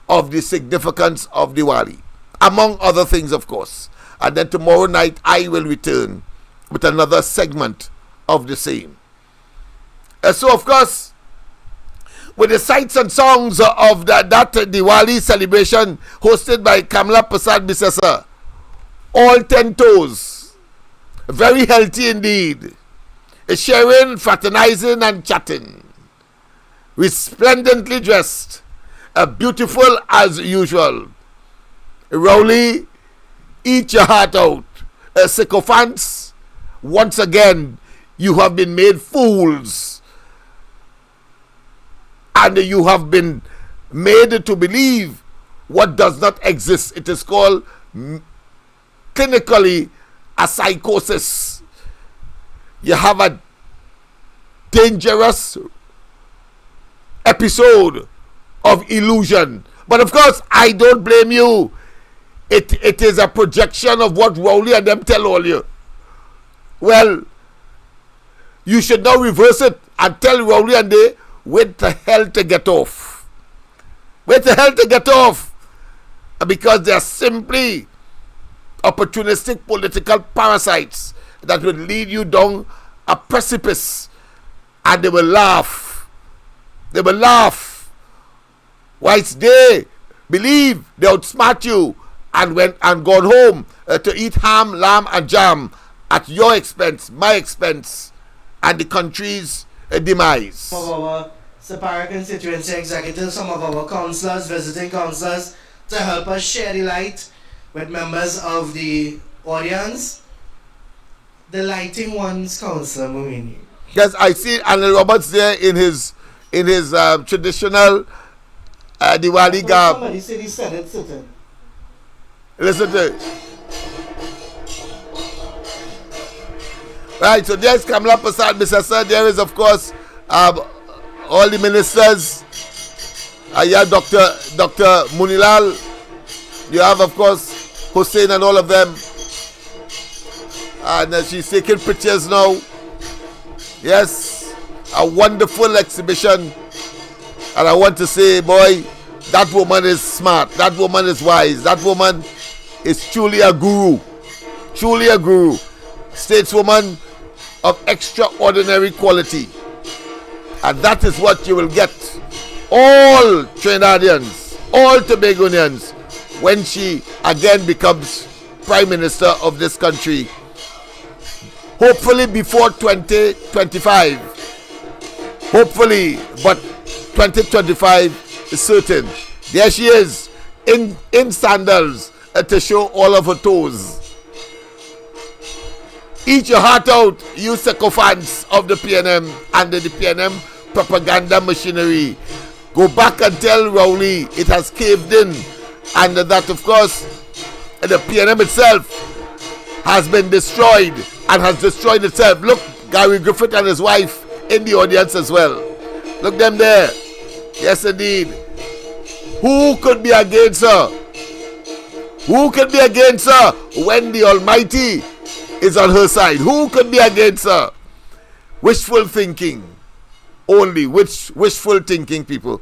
of the significance of Diwali, among other things, of course. And then tomorrow night I will return with another segment of the same. So, of course, with the sights and songs of that Diwali celebration hosted by Kamla Persad-Bissessar, all 10 toes, very healthy indeed, sharing, fraternizing and chatting, resplendently dressed, beautiful as usual. Rowley, eat your heart out. Sycophants, once again, you have been made fools. And you have been made to believe what does not exist. It is called clinically a psychosis. You have a dangerous episode of illusion. But of course, I don't blame you. It is a projection of what Rowley and them tell all you. Well, you should now reverse it and tell Rowley and they, wait the hell to get off. Wait the hell to get off. Because they are simply opportunistic political parasites that will lead you down a precipice, and they will laugh. They will laugh. Whilst they believe they outsmart you and went and gone home to eat ham, lamb and jam at your expense, my expense, and the country's demise. Some of our Sapara constituency executives, some of our councillors, visiting councillors, to help us share the light with members of the audience. The lighting ones, Councillor Mumini. Yes, I see Anil Roberts there in his traditional Diwali garb. Somebody said he said it sitting. Listen to it. Right, so there's Kamla Persad-Bissessar. There is, of course, all the ministers. Yeah, Dr. Munilal. You have, of course, Hussein and all of them. And she's taking pictures now. Yes, a wonderful exhibition. And I want to say, boy, that woman is smart. That woman is wise. That woman is truly a guru. Truly a guru. Stateswoman of extraordinary quality. And that is what you will get. All Trinidadians, all Tobagonians, when she again becomes Prime Minister of this country. Hopefully before 2025. Hopefully, but 2025 is certain. There she is, in sandals, to show all of her toes. Eat your heart out, you sycophants of the PNM and the PNM propaganda machinery. Go back and tell Rowley it has caved in, and that, of course, the PNM itself has been destroyed and has destroyed itself. Look, Gary Griffith and his wife in the audience as well. Look them there. Yes, indeed. Who could be against her? Who could be against her when the Almighty is on her side? Who could be against her? Wishful thinking. Only wishful thinking, people.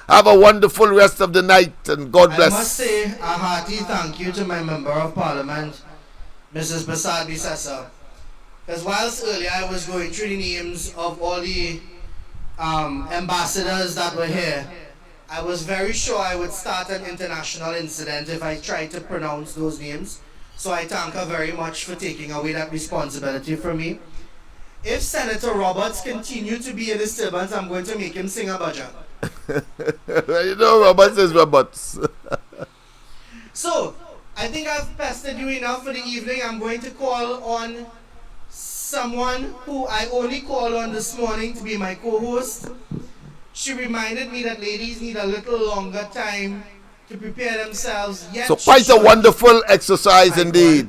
Have a wonderful rest of the night, and God bless. I must say a hearty thank you to my Member of Parliament, Mrs. Persad-Bissessar. Because whilst earlier I was going through the names of all the ambassadors that were here, I was very sure I would start an international incident if I tried to pronounce those names. So I thank her very much for taking away that responsibility from me. If Senator Roberts continue to be a disturbance, I'm going to make him sing a bhajan. You know, robots is robots. So, I think I've pestered you enough for the evening. I'm going to call on someone who I only called on this morning to be my co-host. She reminded me that ladies need a little longer time to prepare themselves. Yet So quite a wonderful exercise indeed.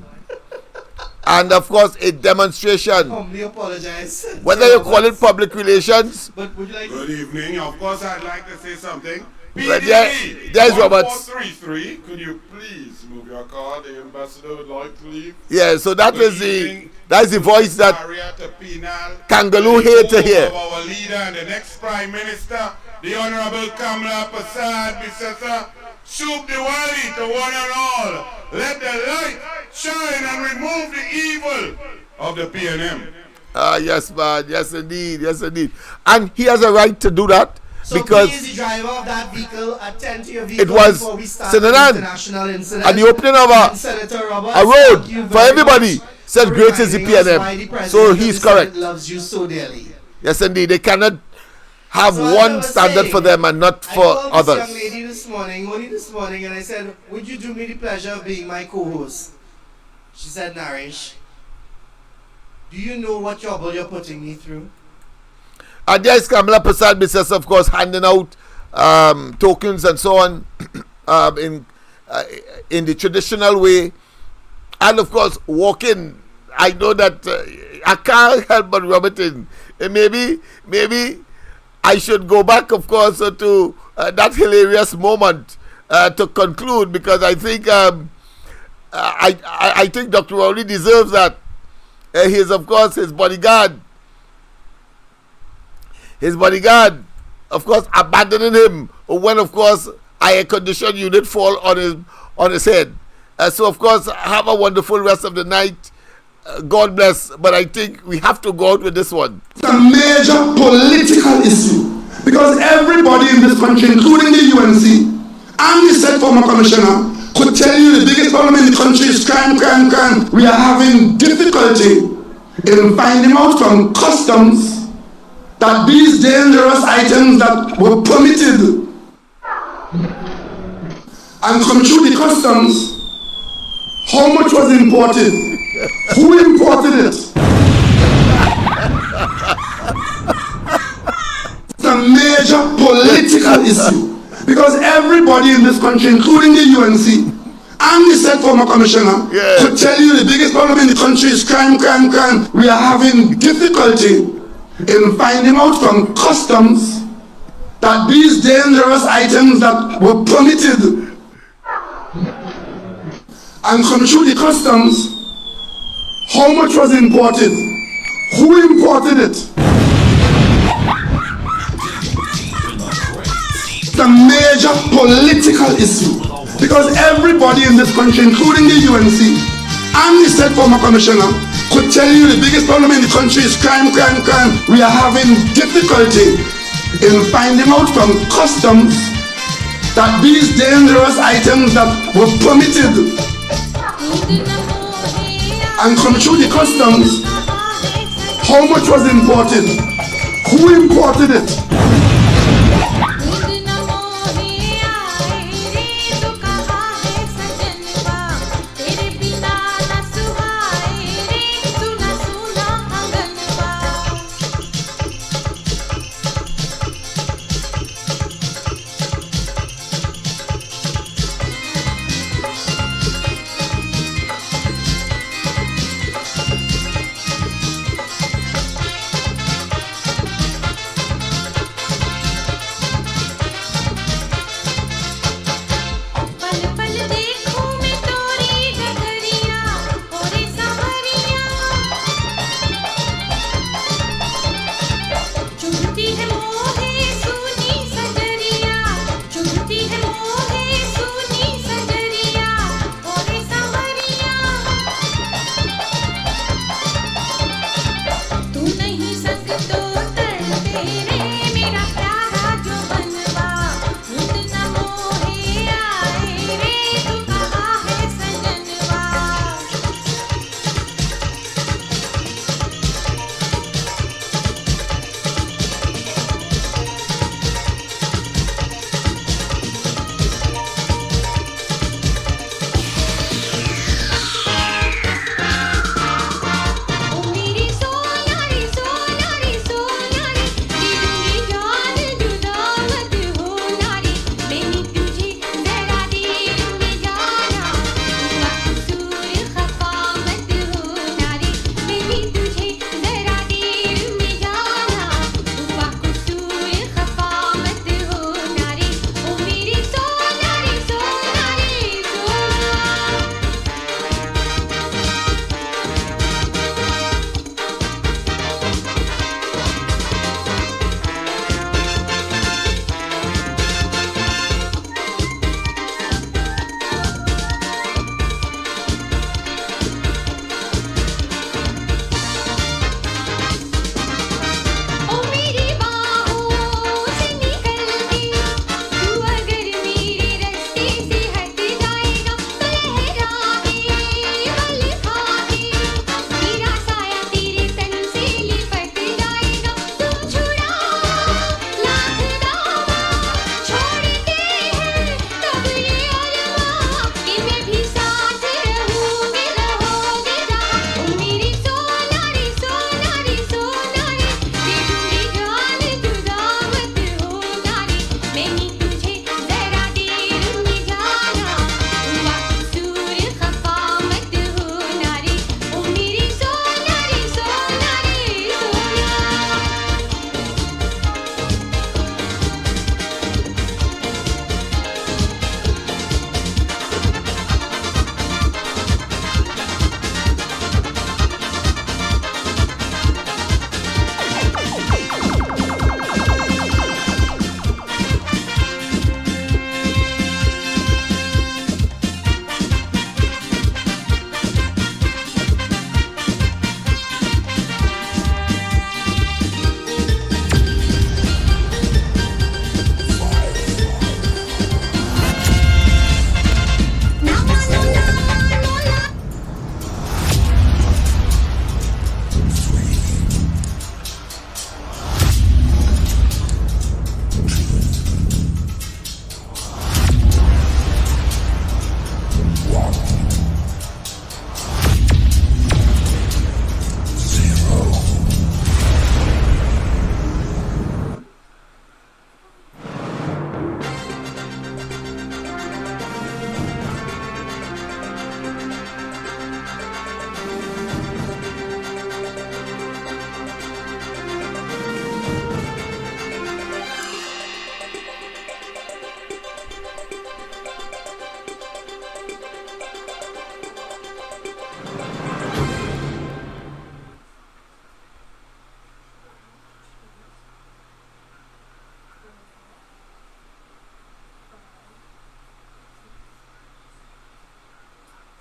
And of course a demonstration. Humbly apologize. Whether you call it public relations. But would you like Good evening. Of course, I'd like to say something. Right, PDB, there's Roberts. 1433. Could you please move your car? The ambassador would like to leave. Yeah, so that Good is the evening. that's the voice that Barrier to penal. Kangaloo here to Remove hear. of our leader and the next Prime Minister, the Honorable Kamla Persad-Bissessar. Shoot Diwali to one and all. Let the light shine and remove the evil of the PNM. Yes, man. Yes, indeed. Yes, indeed. And he has a right to do that So because please, the driver of that vehicle, attend to your vehicle it was before we start Trinidad. the international incident. And the opening of And Senator Roberts, a road thank you for very everybody much said for great is the reminding us why the PNM. President So of he's the Senate correct. loves you so dearly. Yes, indeed. They cannot have So as I one was standard saying, for them and not I for called others. this young lady only this morning, and I said, would you do me the pleasure of being my co-host? She said, Narish, do you know what trouble you're putting me through? And there is Kamla Persad-Bissessar, of course, handing out tokens and so on in the traditional way. And of course, walking. I know that I can't help but rub it in. Maybe I should go back, of course, to that hilarious moment to conclude, because I think I think Dr. Rowley deserves that. He is, of course, his bodyguard. His bodyguard, of course, abandoning him when, of course, a air conditioned unit fall on his head. So, of course, have a wonderful rest of the night. God bless. But I think we have to go out with this one. It's a major political issue because everybody in this country, including the UNC and the said former commissioner, could tell you the biggest problem in the country is crime. We are having difficulty in finding out from customs that these dangerous items that were permitted and come through the customs, how much was imported? Who imported it? It's a major political issue because everybody in this country, including the UNC and the said former commissioner, could tell you the biggest problem in the country is crime. We are having difficulty in finding out from customs that these dangerous items that were permitted and come through the customs, how much was imported? Who imported it? It's a major political issue because everybody in this country, including the UNC and the said former commissioner, could tell you the biggest problem in the country is crime. We are having difficulty in finding out from customs that these dangerous items that were permitted and come through the customs, how much was imported? Who imported it?